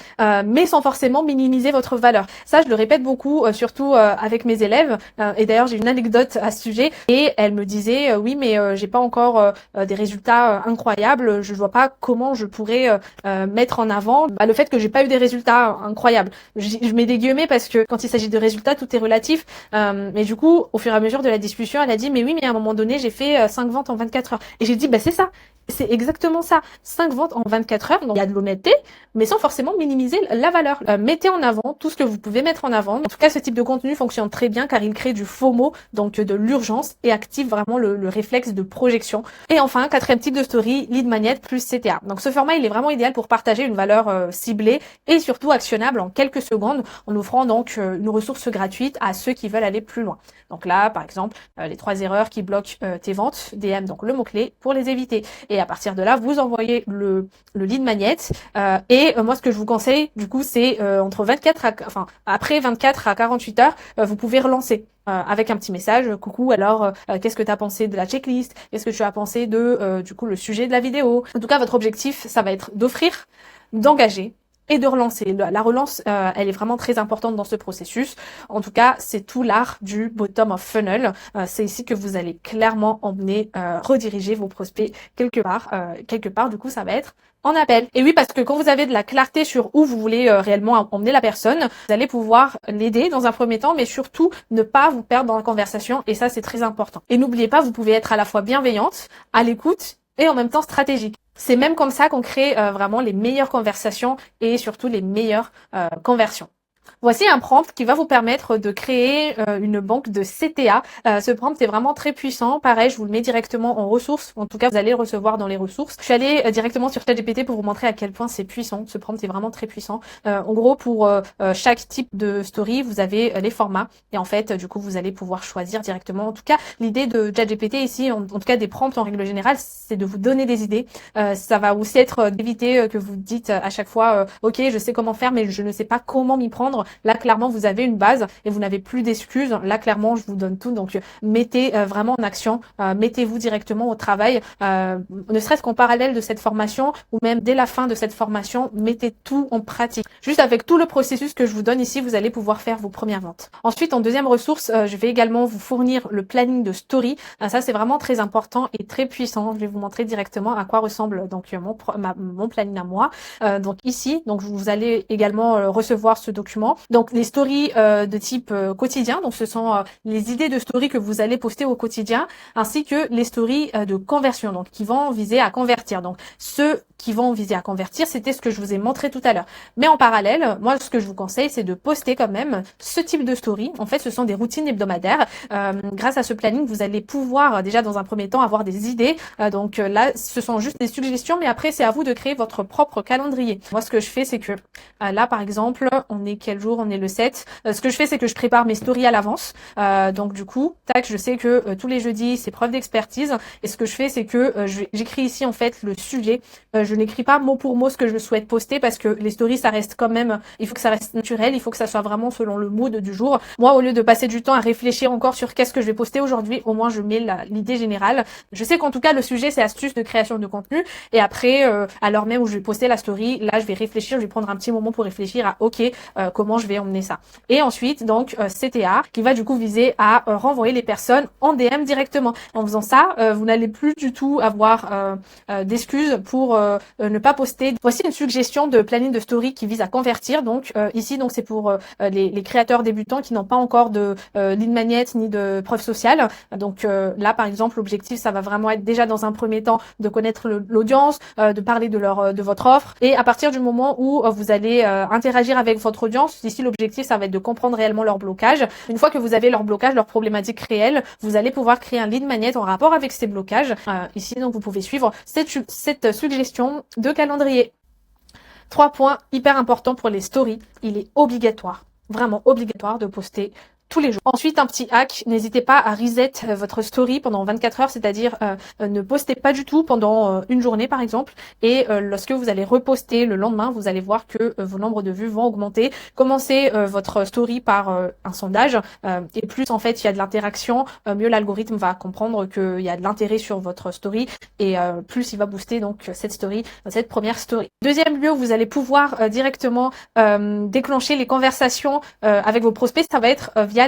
mais sans forcément minimiser votre valeur. Ça je le répète beaucoup, surtout avec mes élèves, et d'ailleurs j'ai une anecdote à ce sujet. Et elle me disait oui mais j'ai pas encore des résultats incroyables, je vois pas comment je pourrais mettre en avant le fait que j'ai pas eu des résultats incroyables. Je mets des guillemets parce que quand il s'agit de résultats tout est relatif, mais du coup au fur et à mesure de la discussion elle a dit mais oui mais à un moment donné j'ai fait 5 ventes en 24 heures et j'ai dit c'est ça. C'est exactement ça, 5 ventes en 24 heures, donc il y a de l'honnêteté, mais sans forcément minimiser la valeur. Mettez en avant tout ce que vous pouvez mettre en avant. En tout cas, ce type de contenu fonctionne très bien car il crée du FOMO, donc de l'urgence, et active vraiment le réflexe de projection. Et enfin, quatrième type de story, lead magnet plus CTA. Donc ce format, il est vraiment idéal pour partager une valeur ciblée et surtout actionnable en quelques secondes, en offrant donc une ressource gratuite à ceux qui veulent aller plus loin. Donc là, par exemple, les 3 erreurs qui bloquent tes ventes, DM, donc le mot-clé pour les éviter. Et à partir de là, vous envoyez le lead magnet. Et moi, ce que je vous conseille, du coup, c'est après 24 à 48 heures, vous pouvez relancer avec un petit message. Coucou, alors qu'est-ce que tu as pensé de la checklist? Qu'est-ce que tu as pensé de du coup le sujet de la vidéo? En tout cas, votre objectif, ça va être d'offrir, d'engager et de relancer. La relance, elle est vraiment très importante dans ce processus. En tout cas, c'est tout l'art du bottom of funnel. C'est ici que vous allez clairement emmener, rediriger vos prospects quelque part. Du coup, ça va être en appel. Et oui, parce que quand vous avez de la clarté sur où vous voulez réellement emmener la personne, vous allez pouvoir l'aider dans un premier temps, mais surtout ne pas vous perdre dans la conversation. Et ça, c'est très important. Et n'oubliez pas, vous pouvez être à la fois bienveillante, à l'écoute et en même temps stratégique. C'est même comme ça qu'on crée vraiment les meilleures conversations et surtout les meilleures conversions. Voici un prompt qui va vous permettre de créer une banque de CTA. Ce prompt est vraiment très puissant. Pareil, je vous le mets directement en ressources. En tout cas, vous allez le recevoir dans les ressources. Je suis allée directement sur ChatGPT pour vous montrer à quel point c'est puissant. Ce prompt est vraiment très puissant. En gros, pour chaque type de story, vous avez les formats. Et en fait, du coup, vous allez pouvoir choisir directement. En tout cas, l'idée de ChatGPT ici, en tout cas des prompts en règle générale, c'est de vous donner des idées. Ça va aussi être d'éviter que vous dites à chaque fois, ok, je sais comment faire, mais je ne sais pas comment m'y prendre. Là, clairement, vous avez une base et vous n'avez plus d'excuses. Là, clairement, je vous donne tout. Donc, mettez vraiment en action. Mettez-vous directement au travail. Ne serait-ce qu'en parallèle de cette formation ou même dès la fin de cette formation, mettez tout en pratique. Juste avec tout le processus que je vous donne ici, vous allez pouvoir faire vos premières ventes. Ensuite, en deuxième ressource, je vais également vous fournir le planning de story. Ça, c'est vraiment très important et très puissant. Je vais vous montrer directement à quoi ressemble donc mon planning à moi. Donc ici, donc vous allez également recevoir ce document. Donc les stories de type quotidien, donc ce sont les idées de stories que vous allez poster au quotidien, ainsi que les stories de conversion, donc qui vont viser à convertir. Donc ceux qui vont viser à convertir, c'était ce que je vous ai montré tout à l'heure. Mais en parallèle, moi ce que je vous conseille, c'est de poster quand même ce type de story. En fait, ce sont des routines hebdomadaires. Grâce à ce planning, vous allez pouvoir déjà dans un premier temps avoir des idées. Donc là, ce sont juste des suggestions, mais après c'est à vous de créer votre propre calendrier. Moi, ce que je fais, c'est que là, par exemple, on est quel jour? On est le 7. Ce que je fais, c'est que je prépare mes stories à l'avance. Donc du coup, tac, je sais que tous les jeudis, c'est preuve d'expertise. Et ce que je fais, c'est que j'écris ici en fait le sujet. Je n'écris pas mot pour mot ce que je souhaite poster parce que les stories, ça reste quand même, il faut que ça reste naturel, il faut que ça soit vraiment selon le mood du jour. Moi, au lieu de passer du temps à réfléchir encore sur qu'est-ce que je vais poster aujourd'hui, au moins je mets l'idée générale. Je sais qu'en tout cas, le sujet, c'est astuces de création de contenu. Et après, à l'heure même où je vais poster la story, là, je vais réfléchir, je vais prendre un petit moment pour réfléchir à OK, comment je vais emmener ça. Et ensuite, donc, CTA, qui va du coup viser à renvoyer les personnes en DM directement. En faisant ça, vous n'allez plus du tout avoir d'excuses pour ne pas poster. Voici une suggestion de planning de story qui vise à convertir. Donc ici, donc c'est pour les créateurs débutants qui n'ont pas encore de lead magnet ni de preuve sociale. Donc là, par exemple, l'objectif, ça va vraiment être déjà dans un premier temps de connaître l'audience, de parler de votre offre. Et à partir du moment où vous allez interagir avec votre audience, ici l'objectif, ça va être de comprendre réellement leur blocage. Une fois que vous avez leur blocage, leurs problématiques réelles, vous allez pouvoir créer un lead magnet en rapport avec ces blocages. Ici, donc, vous pouvez suivre cette suggestion de calendrier. 3 points hyper importants pour les stories. Il est obligatoire, vraiment obligatoire de poster tous les jours. Ensuite, un petit hack, n'hésitez pas à reset votre story pendant 24 heures, c'est-à-dire ne postez pas du tout pendant une journée par exemple, et lorsque vous allez reposter le lendemain, vous allez voir que vos nombres de vues vont augmenter. Commencez votre story par un sondage, et plus en fait il y a de l'interaction, mieux l'algorithme va comprendre qu'il y a de l'intérêt sur votre story, et plus il va booster donc cette story, cette première story. Deuxième lieu où vous allez pouvoir directement déclencher les conversations avec vos prospects, ça va être via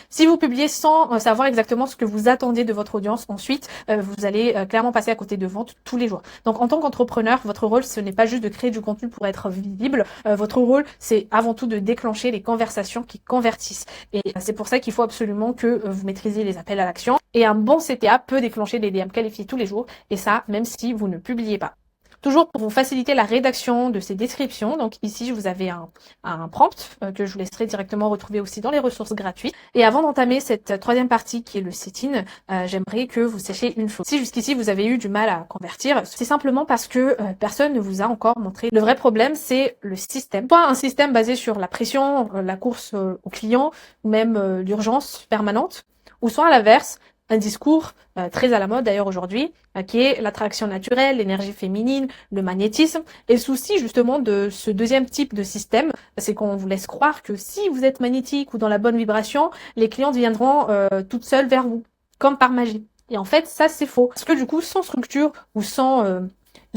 si vous publiez sans savoir exactement ce que vous attendiez de votre audience, ensuite, vous allez clairement passer à côté de ventes tous les jours. Donc, en tant qu'entrepreneur, votre rôle, ce n'est pas juste de créer du contenu pour être visible. Votre rôle, c'est avant tout de déclencher les conversations qui convertissent. Et c'est pour ça qu'il faut absolument que vous maîtrisiez les appels à l'action. Et un bon CTA peut déclencher des DM qualifiés tous les jours. Et ça, même si vous ne publiez pas. Toujours pour vous faciliter la rédaction de ces descriptions, donc ici je vous avais un prompt que je vous laisserai directement retrouver aussi dans les ressources gratuites. Et avant d'entamer cette troisième partie qui est le sit-in, j'aimerais que vous sachiez une chose. Si jusqu'ici vous avez eu du mal à convertir, c'est simplement parce que personne ne vous a encore montré. Le vrai problème, c'est le système. Soit un système basé sur la pression, la course au client, ou même l'urgence permanente, ou soit à l'inverse, un discours très à la mode d'ailleurs aujourd'hui, qui est l'attraction naturelle, l'énergie féminine, le magnétisme. Et le souci justement de ce deuxième type de système, c'est qu'on vous laisse croire que si vous êtes magnétique ou dans la bonne vibration, les clientes viendront toutes seules vers vous, comme par magie. Et en fait, ça c'est faux. Parce que du coup, sans structure ou sans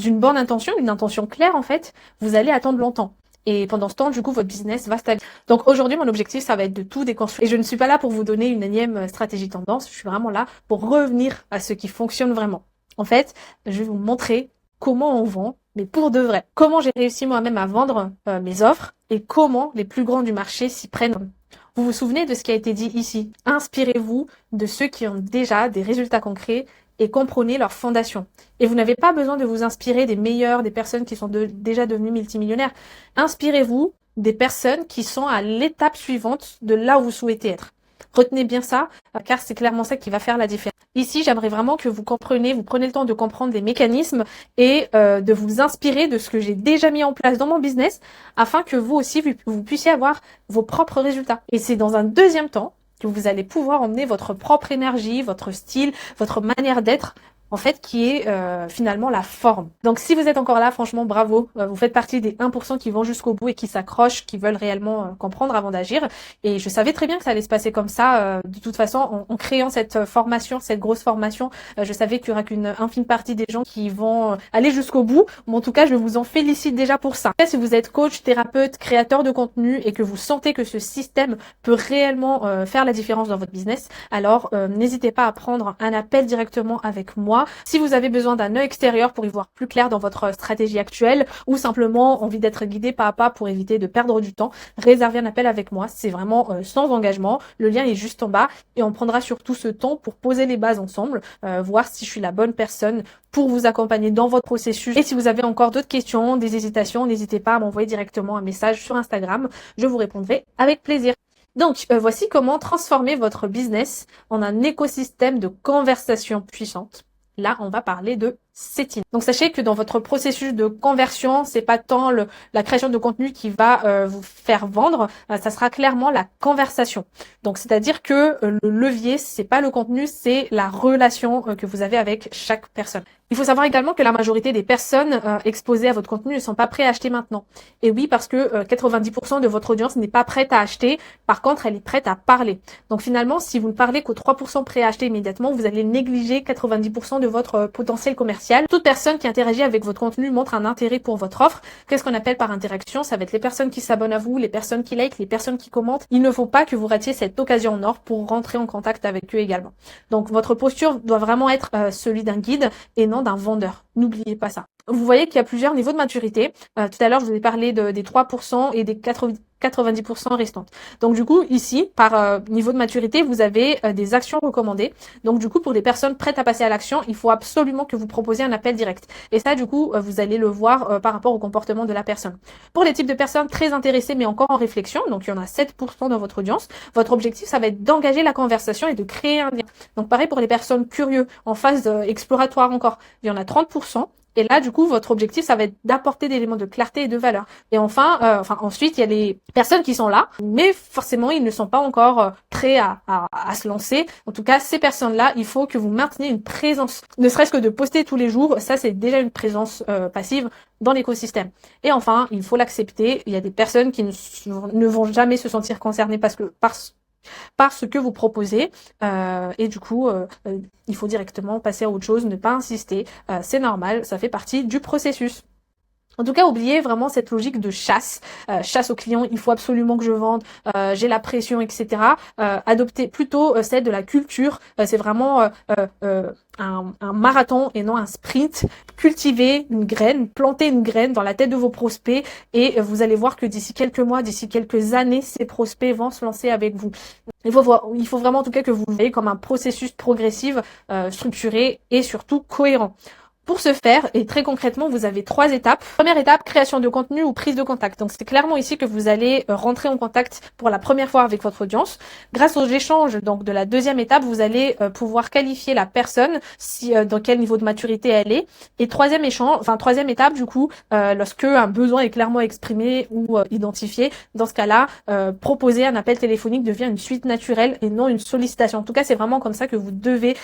une bonne intention, une intention claire en fait, vous allez attendre longtemps. Et pendant ce temps, du coup, votre business va stagner. Donc aujourd'hui, mon objectif, ça va être de tout déconstruire. Et je ne suis pas là pour vous donner une énième stratégie tendance. Je suis vraiment là pour revenir à ce qui fonctionne vraiment. En fait, je vais vous montrer comment on vend, mais pour de vrai. Comment j'ai réussi moi-même à vendre mes offres et comment les plus grands du marché s'y prennent. Vous vous souvenez de ce qui a été dit ici. Inspirez-vous de ceux qui ont déjà des résultats concrets et comprenez leur fondation. Et vous n'avez pas besoin de vous inspirer des meilleurs, des personnes qui sont déjà devenues multimillionnaires. Inspirez-vous des personnes qui sont à l'étape suivante de là où vous souhaitez être. Retenez bien ça, car c'est clairement ça qui va faire la différence. Ici, j'aimerais vraiment que vous prenez le temps de comprendre les mécanismes et de vous inspirer de ce que j'ai déjà mis en place dans mon business afin que vous aussi, vous puissiez avoir vos propres résultats. Et c'est dans un deuxième temps que vous allez pouvoir emmener votre propre énergie, votre style, votre manière d'être, en fait, qui est finalement la forme. Donc, si vous êtes encore là, franchement, bravo. Vous faites partie des 1% qui vont jusqu'au bout et qui s'accrochent, qui veulent réellement comprendre avant d'agir. Et je savais très bien que ça allait se passer comme ça. De toute façon, en créant cette formation, cette grosse formation, je savais qu'il y aura qu'une infime partie des gens qui vont aller jusqu'au bout. Mais en tout cas, je vous en félicite déjà pour ça. Si vous êtes coach, thérapeute, créateur de contenu et que vous sentez que ce système peut réellement faire la différence dans votre business, alors n'hésitez pas à prendre un appel directement avec moi. Si vous avez besoin d'un œil extérieur pour y voir plus clair dans votre stratégie actuelle ou simplement envie d'être guidé pas à pas pour éviter de perdre du temps, réservez un appel avec moi. C'est vraiment sans engagement. Le lien est juste en bas et on prendra surtout ce temps pour poser les bases ensemble, voir si je suis la bonne personne pour vous accompagner dans votre processus. Et si vous avez encore d'autres questions, des hésitations, n'hésitez pas à m'envoyer directement un message sur Instagram. Je vous répondrai avec plaisir. Donc, voici comment transformer votre business en un écosystème de conversation puissante. Là, on va parler de setting. Donc, sachez que dans votre processus de conversion, c'est pas tant la création de contenu qui va vous faire vendre, ça sera clairement la conversation. Donc, c'est-à-dire que le levier, c'est pas le contenu, c'est la relation que vous avez avec chaque personne. Il faut savoir également que la majorité des personnes exposées à votre contenu ne sont pas prêtes à acheter maintenant. Et oui, parce que 90% de votre audience n'est pas prête à acheter. Par contre, elle est prête à parler. Donc finalement, si vous ne parlez qu'aux 3% prêts à acheter immédiatement, vous allez négliger 90% de votre potentiel commercial. Toute personne qui interagit avec votre contenu montre un intérêt pour votre offre. Qu'est-ce qu'on appelle par interaction? Ça va être les personnes qui s'abonnent à vous, les personnes qui like, les personnes qui commentent. Il ne faut pas que vous ratiez cette occasion en or pour rentrer en contact avec eux également. Donc votre posture doit vraiment être celui d'un guide et non d'un vendeur. N'oubliez pas ça. Vous voyez qu'il y a plusieurs niveaux de maturité. Tout à l'heure, je vous ai parlé des 3% et des 90% restantes. Donc du coup, ici, par niveau de maturité, vous avez des actions recommandées. Donc du coup, pour les personnes prêtes à passer à l'action, il faut absolument que vous proposiez un appel direct. Et ça, du coup, vous allez le voir par rapport au comportement de la personne. Pour les types de personnes très intéressées mais encore en réflexion, donc il y en a 7% dans votre audience, votre objectif, ça va être d'engager la conversation et de créer un lien. Donc pareil pour les personnes curieuses, en phase exploratoire encore, il y en a 30%. Et là, du coup, votre objectif, ça va être d'apporter des éléments de clarté et de valeur. Et ensuite, il y a les personnes qui sont là, mais forcément, ils ne sont pas encore prêts à se lancer. En tout cas, ces personnes-là, il faut que vous mainteniez une présence. Ne serait-ce que de poster tous les jours, ça, c'est déjà une présence passive dans l'écosystème. Et enfin, il faut l'accepter. Il y a des personnes qui ne vont jamais se sentir concernées par ce que vous proposez et du coup il faut directement passer à autre chose, ne pas insister, c'est normal, ça fait partie du processus. En tout cas, oubliez vraiment cette logique de chasse au client, il faut absolument que je vende, j'ai la pression, etc. Adoptez plutôt celle de la culture, c'est vraiment un marathon et non un sprint. Cultivez une graine, plantez une graine dans la tête de vos prospects et vous allez voir que d'ici quelques mois, d'ici quelques années, ces prospects vont se lancer avec vous. Il faut vraiment en tout cas que vous le voyez comme un processus progressif, structuré et surtout cohérent. Pour ce faire, et très concrètement, vous avez 3 étapes. Première étape, création de contenu ou prise de contact. Donc c'est clairement ici que vous allez rentrer en contact pour la première fois avec votre audience. Grâce aux échanges donc de la deuxième étape, vous allez pouvoir qualifier la personne, dans quel niveau de maturité elle est. Et troisième étape du coup, lorsque un besoin est clairement exprimé ou identifié, dans ce cas-là, proposer un appel téléphonique devient une suite naturelle et non une sollicitation. En tout cas, c'est vraiment comme ça que vous devez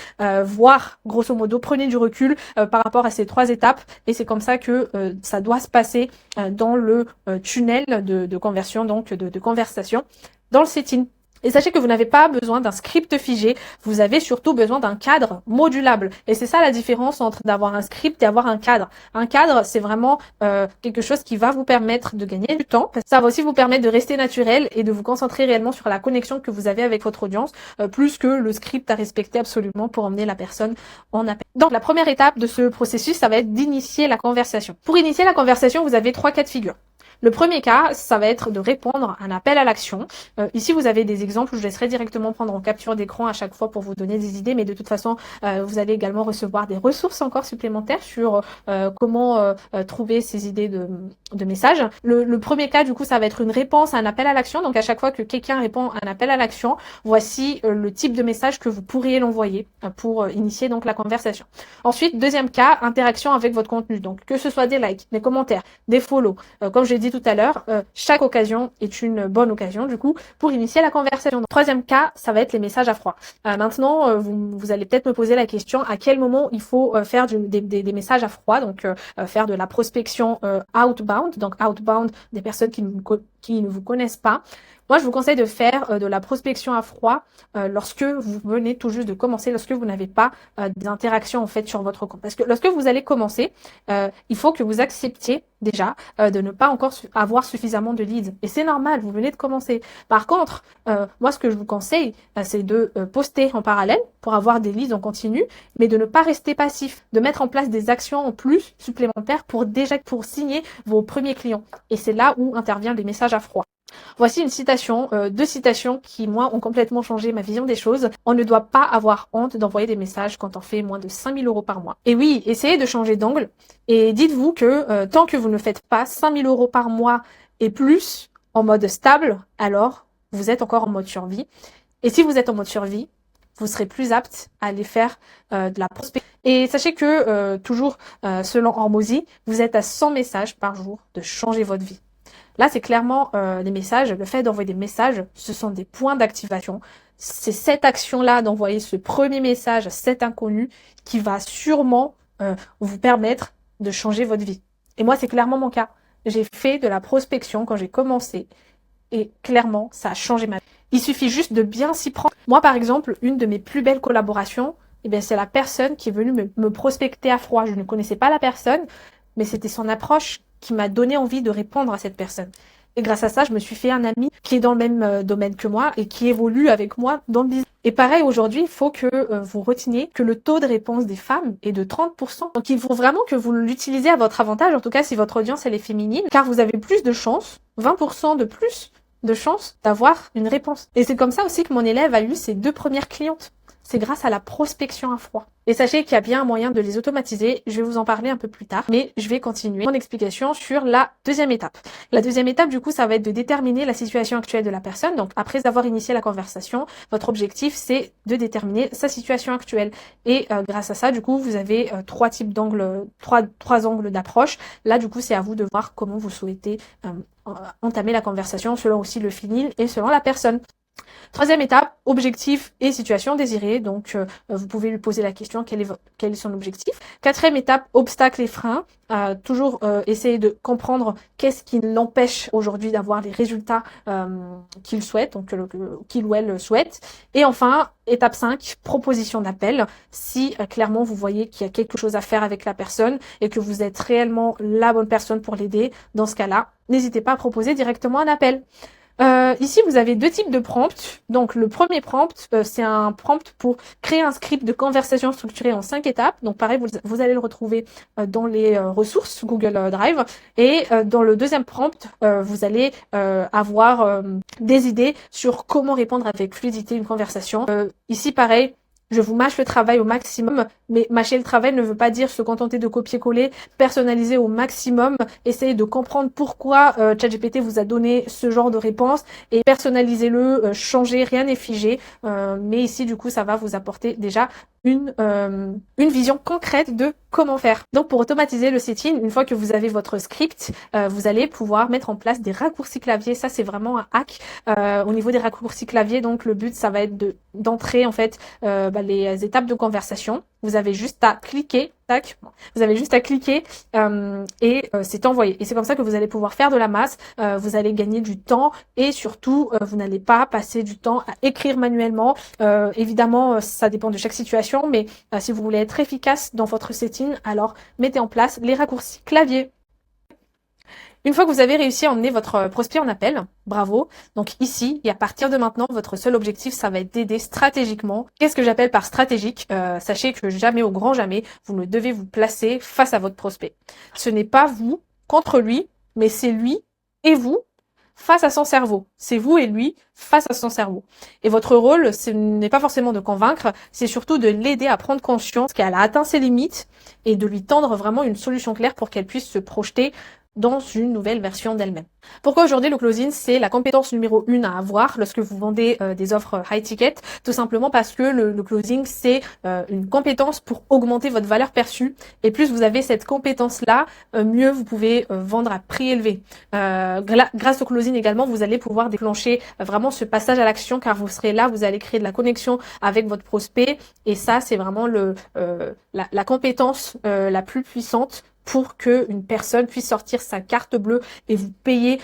voir, grosso modo, prenez du recul par rapport à ces 3 étapes et c'est comme ça que ça doit se passer dans le tunnel de conversion, donc de conversation dans le setting. Et sachez que vous n'avez pas besoin d'un script figé, vous avez surtout besoin d'un cadre modulable. Et c'est ça la différence entre d'avoir un script et avoir un cadre. Un cadre, c'est vraiment quelque chose qui va vous permettre de gagner du temps. Ça va aussi vous permettre de rester naturel et de vous concentrer réellement sur la connexion que vous avez avec votre audience, plus que le script à respecter absolument pour emmener la personne en appel. Donc la première étape de ce processus, ça va être d'initier la conversation. Pour initier la conversation, vous avez 3 cas de figure. Le premier cas, ça va être de répondre à un appel à l'action. Ici, vous avez des exemples, je vous laisserai directement prendre en capture d'écran à chaque fois pour vous donner des idées, mais de toute façon, vous allez également recevoir des ressources encore supplémentaires sur comment trouver ces idées de messages. Le premier cas, du coup, ça va être une réponse à un appel à l'action. Donc, à chaque fois que quelqu'un répond à un appel à l'action, voici le type de message que vous pourriez l'envoyer pour initier donc la conversation. Ensuite, deuxième cas, interaction avec votre contenu. Donc, que ce soit des likes, des commentaires, des follow. Comme je l'ai dit tout à l'heure, chaque occasion est une bonne occasion, du coup, pour initier la conversation. Donc, troisième cas, ça va être les messages à froid. Maintenant, vous allez peut-être me poser la question à quel moment il faut faire des messages à froid, donc faire de la prospection outbound, donc outbound des personnes qui ne vous connaissent pas. Moi, je vous conseille de faire de la prospection à froid lorsque vous venez tout juste de commencer, lorsque vous n'avez pas des interactions en fait sur votre compte. Parce que lorsque vous allez commencer, il faut que vous acceptiez déjà de ne pas encore avoir suffisamment de leads. Et c'est normal, vous venez de commencer. Par contre, moi, ce que je vous conseille, c'est de poster en parallèle pour avoir des leads en continu, mais de ne pas rester passif, de mettre en place des actions en plus supplémentaires pour signer vos premiers clients. Et c'est là où interviennent les messages à froid. Voici une citation, deux citations qui, moi, ont complètement changé ma vision des choses. On ne doit pas avoir honte d'envoyer des messages quand on fait moins de 5 000 € par mois. Et oui, essayez de changer d'angle et dites-vous que tant que vous ne faites pas 5 000 € par mois et plus en mode stable, alors vous êtes encore en mode survie. Et si vous êtes en mode survie, vous serez plus apte à aller faire de la prospection. Et sachez que, toujours selon Hormozy, vous êtes à 100 messages par jour de changer votre vie. Là, c'est clairement des messages. Le fait d'envoyer des messages, ce sont des points d'activation. C'est cette action-là d'envoyer ce premier message à cet inconnu qui va sûrement vous permettre de changer votre vie. Et moi, c'est clairement mon cas. J'ai fait de la prospection quand j'ai commencé et clairement, ça a changé ma vie. Il suffit juste de bien s'y prendre. Moi, par exemple, une de mes plus belles collaborations, eh bien, c'est la personne qui est venue me prospecter à froid. Je ne connaissais pas la personne, mais c'était son approche qui m'a donné envie de répondre à cette personne. Et grâce à ça, je me suis fait un ami qui est dans le même domaine que moi et qui évolue avec moi dans le business. Et pareil, aujourd'hui, il faut que vous reteniez que le taux de réponse des femmes est de 30%. Donc, il faut vraiment que vous l'utilisez à votre avantage, en tout cas si votre audience elle est féminine, car vous avez plus de chances, 20% de plus de chances d'avoir une réponse. Et c'est comme ça aussi que mon élève a eu ses 2 premières clientes. C'est grâce à la prospection à froid. Et sachez qu'il y a bien un moyen de les automatiser. Je vais vous en parler un peu plus tard, mais je vais continuer mon explication sur la deuxième étape. La deuxième étape, du coup, ça va être de déterminer la situation actuelle de la personne. Donc, après avoir initié la conversation, votre objectif, c'est de déterminer sa situation actuelle. Et grâce à ça, du coup, vous avez 3 types d'angles, trois angles d'approche. Là, du coup, c'est à vous de voir comment vous souhaitez entamer la conversation selon aussi le feeling et selon la personne. Troisième étape, objectif et situation désirée. Donc, vous pouvez lui poser la question, quel est son objectif. Quatrième étape, obstacles et freins. Toujours essayer de comprendre qu'est-ce qui l'empêche aujourd'hui d'avoir les résultats qu'il souhaite, donc qu'il ou elle souhaite. Et enfin, étape 5, proposition d'appel. Si clairement vous voyez qu'il y a quelque chose à faire avec la personne et que vous êtes réellement la bonne personne pour l'aider, dans ce cas-là, n'hésitez pas à proposer directement un appel. Ici, vous avez 2 types de prompts. Donc, le premier prompt, c'est un prompt pour créer un script de conversation structuré en 5 étapes. Donc, pareil, vous allez le retrouver dans les ressources Google Drive. Et dans le deuxième prompt, vous allez avoir des idées sur comment répondre avec fluidité à une conversation. Ici, pareil, je vous mâche le travail au maximum, mais mâcher le travail ne veut pas dire se contenter de copier-coller, personnaliser au maximum, essayer de comprendre pourquoi ChatGPT vous a donné ce genre de réponse et personnalisez-le, changez, rien n'est figé. Mais ici, du coup, ça va vous apporter déjà une vision concrète de comment faire. Donc, pour automatiser le setting, une fois que vous avez votre script, vous allez pouvoir mettre en place des raccourcis clavier. Ça, c'est vraiment un hack au niveau des raccourcis clavier. Donc, le but, ça va être d'entrer en fait les étapes de conversation. Vous avez juste à cliquer, tac, vous avez juste à cliquer et c'est envoyé. Et c'est comme ça que vous allez pouvoir faire de la masse, vous allez gagner du temps et surtout, vous n'allez pas passer du temps à écrire manuellement. Évidemment, ça dépend de chaque situation, mais si vous voulez être efficace dans votre setting, alors mettez en place les raccourcis clavier. Une fois que vous avez réussi à emmener votre prospect en appel, bravo. Donc ici, et à partir de maintenant, votre seul objectif, ça va être d'aider stratégiquement. Qu'est-ce que j'appelle par stratégique? Sachez que jamais, au grand jamais, vous ne devez vous placer face à votre prospect. Ce n'est pas vous contre lui, mais c'est lui et vous face à son cerveau. C'est vous et lui face à son cerveau. Et votre rôle, ce n'est pas forcément de convaincre, c'est surtout de l'aider à prendre conscience qu'elle a atteint ses limites et de lui tendre vraiment une solution claire pour qu'elle puisse se projeter dans une nouvelle version d'elle-même. Pourquoi aujourd'hui le closing, c'est la compétence numéro 1 à avoir lorsque vous vendez des offres high ticket? Tout simplement parce que le closing, c'est une compétence pour augmenter votre valeur perçue. Et plus vous avez cette compétence-là, mieux vous pouvez vendre à prix élevé. Grâce au closing également, vous allez pouvoir déclencher vraiment ce passage à l'action, car vous serez là, vous allez créer de la connexion avec votre prospect. Et ça, c'est vraiment la compétence la plus puissante pour que une personne puisse sortir sa carte bleue et vous payer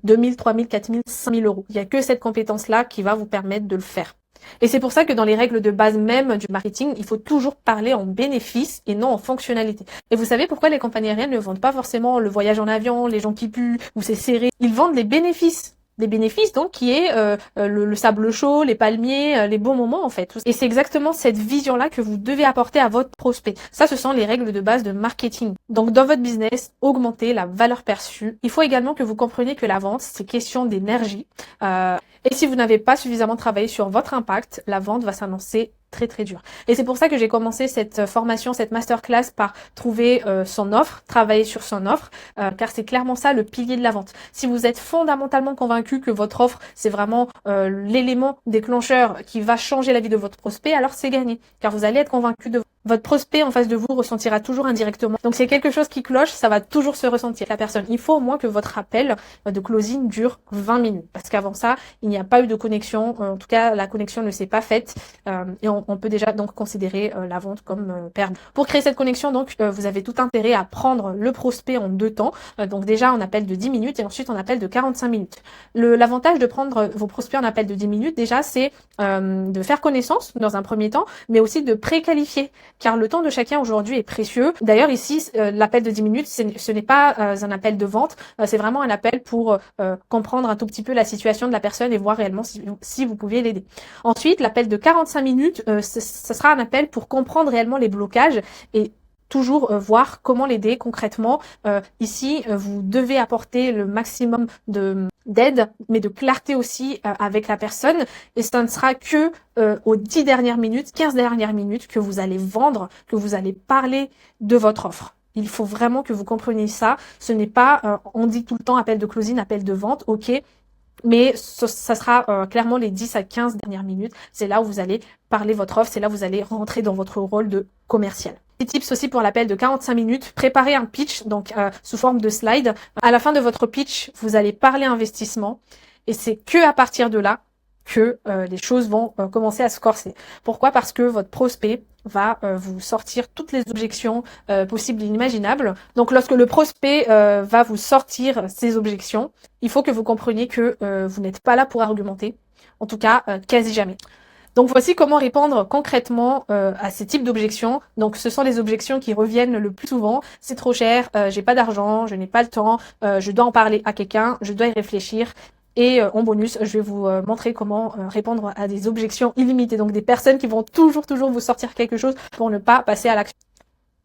2000, 3000, 4000, 5000 euros. Il n'y a que cette compétence-là qui va vous permettre de le faire. Et c'est pour ça que dans les règles de base même du marketing, il faut toujours parler en bénéfice et non en fonctionnalité. Et vous savez pourquoi les compagnies aériennes ne vendent pas forcément le voyage en avion, les gens qui puent ou c'est serré. Ils vendent les bénéfices. Des bénéfices donc qui est le sable chaud, les palmiers, les bons moments en fait. Et c'est exactement cette vision-là que vous devez apporter à votre prospect. Ça, ce sont les règles de base de marketing. Donc dans votre business, augmentez la valeur perçue. Il faut également que vous compreniez que la vente, c'est question d'énergie. Et si vous n'avez pas suffisamment travaillé sur votre impact, la vente va s'annoncer très dur. Et c'est pour ça que j'ai commencé cette formation, cette masterclass par trouver son offre, travailler sur son offre, car c'est clairement ça le pilier de la vente. Si vous êtes fondamentalement convaincu que votre offre, c'est vraiment l'élément déclencheur qui va changer la vie de votre prospect, alors c'est gagné, car vous allez être convaincu de votre prospect en face de vous ressentira toujours indirectement. Donc c'est quelque chose qui cloche, ça va toujours se ressentir. La personne, il faut au moins que votre appel de closing dure 20 minutes. Parce qu'avant ça, il n'y a pas eu de connexion. En tout cas, la connexion ne s'est pas faite. Et on peut déjà donc considérer la vente comme perdue. Pour créer cette connexion, donc, vous avez tout intérêt à prendre le prospect en 2 temps. Donc déjà, on appelle de 10 minutes et ensuite on appelle de 45 minutes. L'avantage de prendre vos prospects en appel de 10 minutes, déjà, c'est de faire connaissance dans un premier temps, mais aussi de préqualifier. Car le temps de chacun aujourd'hui est précieux. D'ailleurs ici, l'appel de 10 minutes, ce n'est pas un appel de vente, c'est vraiment un appel pour comprendre un tout petit peu la situation de la personne et voir réellement si vous pouviez l'aider. Ensuite, l'appel de 45 minutes, ce sera un appel pour comprendre réellement les blocages et toujours voir comment l'aider concrètement. Ici, vous devez apporter le maximum d'aide, mais de clarté aussi avec la personne. Et ça ne sera que aux 10 dernières minutes, 15 dernières minutes que vous allez vendre, que vous allez parler de votre offre. Il faut vraiment que vous compreniez ça. Ce n'est pas, on dit tout le temps appel de closing, appel de vente, ok. Mais ça sera clairement les 10 à 15 dernières minutes. C'est là où vous allez parler votre offre, c'est là où vous allez rentrer dans votre rôle de commercial. Des tips aussi pour l'appel de 45 minutes. Préparez un pitch, donc sous forme de slide. À la fin de votre pitch, vous allez parler investissement. Et c'est que à partir de là que les choses vont commencer à se corser. Pourquoi? Parce que votre prospect va vous sortir toutes les objections possibles et inimaginables. Donc lorsque le prospect va vous sortir ces objections, il faut que vous compreniez que vous n'êtes pas là pour argumenter, en tout cas quasi jamais. Donc voici comment répondre concrètement à ces types d'objections. Donc ce sont les objections qui reviennent le plus souvent. C'est trop cher, j'ai pas d'argent, je n'ai pas le temps, je dois en parler à quelqu'un, je dois y réfléchir. Et en bonus, je vais vous montrer comment répondre à des objections illimitées. Donc des personnes qui vont toujours vous sortir quelque chose pour ne pas passer à l'action.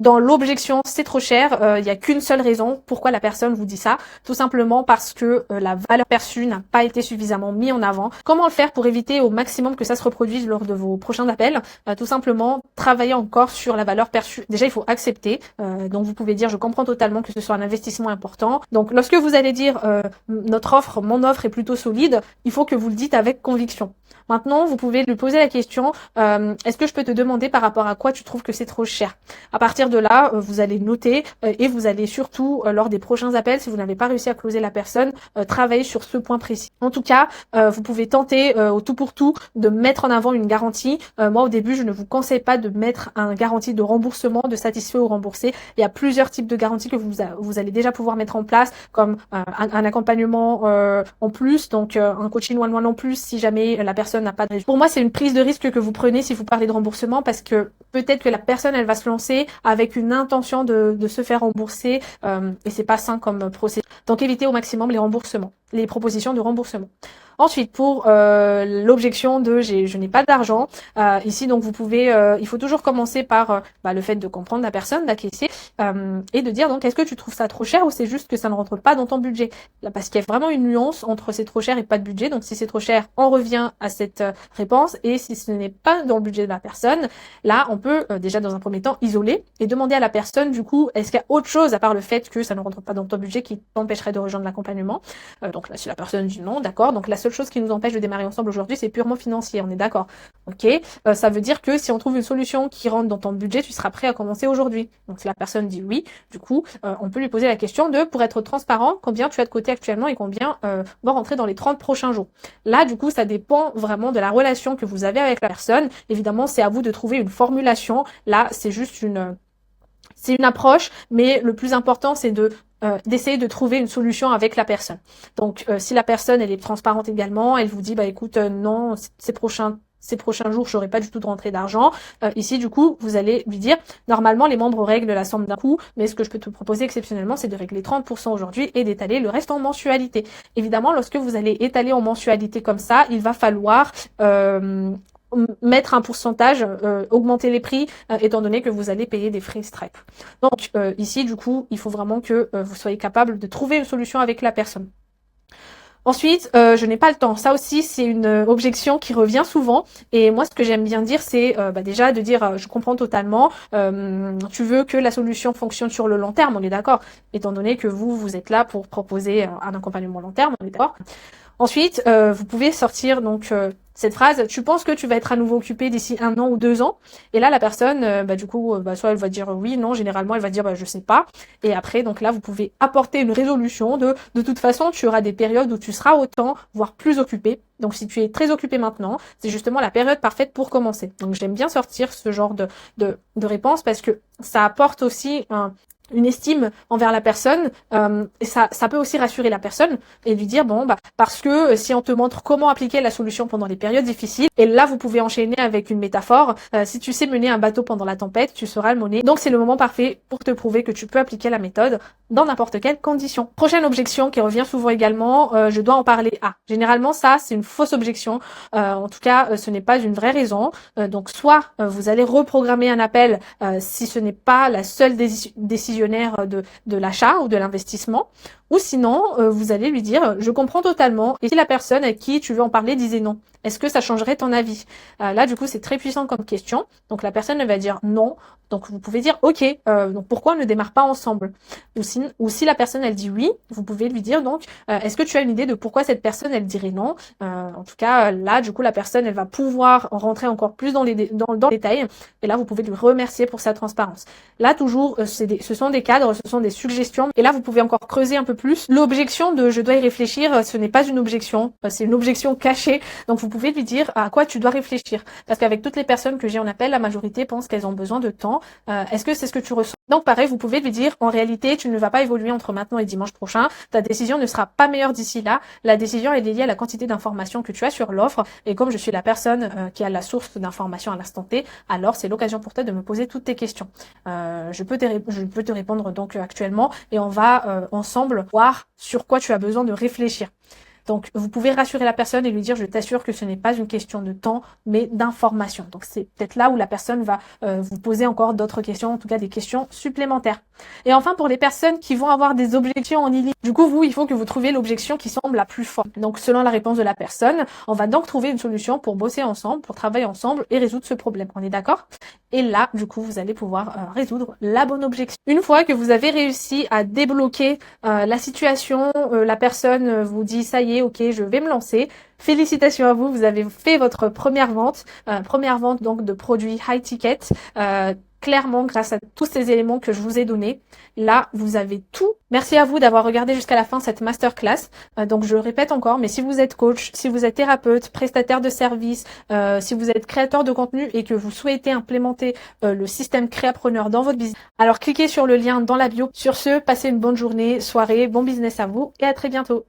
Dans l'objection, c'est trop cher, il n'y a qu'une seule raison pourquoi la personne vous dit ça, tout simplement parce que la valeur perçue n'a pas été suffisamment mise en avant. Comment le faire pour éviter au maximum que ça se reproduise lors de vos prochains appels? Tout simplement, travailler encore sur la valeur perçue. Déjà, il faut accepter, donc vous pouvez dire je comprends totalement que ce soit un investissement important. Donc lorsque vous allez dire notre offre, mon offre est plutôt solide, il faut que vous le dites avec conviction. Maintenant, vous pouvez lui poser la question, est-ce que je peux te demander par rapport à quoi tu trouves que c'est trop cher? À partir de là, vous allez noter et vous allez surtout, lors des prochains appels, si vous n'avez pas réussi à closer la personne, travailler sur ce point précis. En tout cas, vous pouvez tenter au tout pour tout de mettre en avant une garantie. Moi, au début, je ne vous conseille pas de mettre un garantie de remboursement, de satisfait ou remboursé. Il y a plusieurs types de garanties que vous allez déjà pouvoir mettre en place, comme un accompagnement en plus, donc un coaching one-one en plus si jamais la personne n'a pas de... Pour moi, c'est une prise de risque que vous prenez si vous parlez de remboursement parce que peut-être que la personne, elle va se lancer avec une intention de se faire rembourser et c'est pas sain comme procédé. Donc évitez au maximum les remboursements. les propositions de remboursement. Ensuite, pour l'objection de je n'ai pas d'argent, ici donc vous pouvez, il faut toujours commencer par le fait de comprendre la personne, d'acquiescer et de dire donc est-ce que tu trouves ça trop cher ou c'est juste que ça ne rentre pas dans ton budget. Là, parce qu'il y a vraiment une nuance entre c'est trop cher et pas de budget. Donc si c'est trop cher, on revient à cette réponse et si ce n'est pas dans le budget de la personne, là on peut déjà dans un premier temps isoler et demander à la personne du coup est-ce qu'il y a autre chose à part le fait que ça ne rentre pas dans ton budget qui t'empêcherait de rejoindre l'accompagnement. Donc là si la personne dit non, d'accord, donc la seule chose qui nous empêche de démarrer ensemble aujourd'hui, c'est purement financier, on est d'accord. Ok, ça veut dire que si on trouve une solution qui rentre dans ton budget, tu seras prêt à commencer aujourd'hui. Donc si la personne dit oui, du coup, on peut lui poser la question de, pour être transparent, combien tu as de côté actuellement et combien va rentrer dans les 30 prochains jours. Là, du coup, ça dépend vraiment de la relation que vous avez avec la personne. Évidemment, c'est à vous de trouver une formulation. Là, c'est juste c'est une approche, mais le plus important, c'est d'essayer de trouver une solution avec la personne. Donc, si la personne, elle est transparente également, elle vous dit, écoute, non, ces prochains jours, je n'aurai pas du tout de rentrée d'argent. Ici, du coup, vous allez lui dire, normalement, les membres règlent la somme d'un coup, mais ce que je peux te proposer exceptionnellement, c'est de régler 30% aujourd'hui et d'étaler le reste en mensualité. Évidemment, lorsque vous allez étaler en mensualité comme ça, il va falloir mettre un pourcentage, augmenter les prix, étant donné que vous allez payer des frais Stripe. Donc ici, du coup, il faut vraiment que vous soyez capable de trouver une solution avec la personne. Ensuite, je n'ai pas le temps. Ça aussi, c'est une objection qui revient souvent. Et moi, ce que j'aime bien dire, c'est déjà de dire, je comprends totalement. Tu veux que la solution fonctionne sur le long terme, on est d'accord. Étant donné que vous êtes là pour proposer un accompagnement long terme, on est d'accord. Ensuite, vous pouvez sortir donc cette phrase, tu penses que tu vas être à nouveau occupé d'ici 1 an ou 2 ans? Et là, la personne, soit elle va dire oui, non, généralement, elle va dire je sais pas. Et après, donc là, vous pouvez apporter une résolution de toute façon, tu auras des périodes où tu seras autant, voire plus occupé. Donc si tu es très occupé maintenant, c'est justement la période parfaite pour commencer. Donc j'aime bien sortir ce genre de réponse parce que ça apporte aussi une estime envers la personne et ça peut aussi rassurer la personne et lui dire parce que si on te montre comment appliquer la solution pendant les périodes difficiles et là vous pouvez enchaîner avec une métaphore, si tu sais mener un bateau pendant la tempête, tu sauras le mener. Donc c'est le moment parfait pour te prouver que tu peux appliquer la méthode dans n'importe quelle condition. Prochaine objection qui revient souvent également, je dois en parler à. Généralement ça c'est une fausse objection, en tout cas ce n'est pas une vraie raison. Donc soit vous allez reprogrammer un appel si ce n'est pas la seule décision de l'achat ou de l'investissement, ou sinon vous allez lui dire je comprends totalement et si la personne à qui tu veux en parler disait non, est-ce que ça changerait ton avis? Là du coup c'est très puissant comme question, donc la personne elle va dire non, donc vous pouvez dire ok, donc pourquoi on ne démarre pas ensemble, ou si la personne elle dit oui, vous pouvez lui dire donc est-ce que tu as une idée de pourquoi cette personne elle dirait non? En tout cas là du coup la personne elle va pouvoir rentrer encore plus dans les détails et là vous pouvez lui remercier pour sa transparence. Là toujours ce sont des cadres, ce sont des suggestions et là vous pouvez encore creuser un peu plus. L'objection de je dois y réfléchir, ce n'est pas une objection, c'est une objection cachée. Donc vous pouvez lui dire à quoi tu dois réfléchir. Parce qu'avec toutes les personnes que j'ai en appel, la majorité pense qu'elles ont besoin de temps. Est-ce que c'est ce que tu ressens? Donc pareil, vous pouvez lui dire en réalité, tu ne vas pas évoluer entre maintenant et dimanche prochain. Ta décision ne sera pas meilleure d'ici là. La décision elle est liée à la quantité d'informations que tu as sur l'offre. Et comme je suis la personne qui a la source d'informations à l'instant T, alors c'est l'occasion pour toi de me poser toutes tes questions. Je peux te répondre donc actuellement et on va ensemble voir sur quoi tu as besoin de réfléchir. Donc, vous pouvez rassurer la personne et lui dire, je t'assure que ce n'est pas une question de temps, mais d'information. Donc, c'est peut-être là où la personne va vous poser encore d'autres questions, en tout cas des questions supplémentaires. Et enfin, pour les personnes qui vont avoir des objections en illimité, du coup, il faut que vous trouviez l'objection qui semble la plus forte. Donc, selon la réponse de la personne, on va donc trouver une solution pour bosser ensemble, pour travailler ensemble et résoudre ce problème. On est d'accord? Et là, du coup, vous allez pouvoir résoudre la bonne objection. Une fois que vous avez réussi à débloquer la situation, la personne vous dit, ça y est, ok, je vais me lancer. Félicitations à vous, vous avez fait votre première vente donc de produits high ticket. Clairement, grâce à tous ces éléments que je vous ai donnés, là, vous avez tout. Merci à vous d'avoir regardé jusqu'à la fin cette masterclass. Donc, je le répète encore, mais si vous êtes coach, si vous êtes thérapeute, prestataire de services, si vous êtes créateur de contenu et que vous souhaitez implémenter le système Créapreneur dans votre business, alors cliquez sur le lien dans la bio. Sur ce, passez une bonne journée, soirée, bon business à vous et à très bientôt.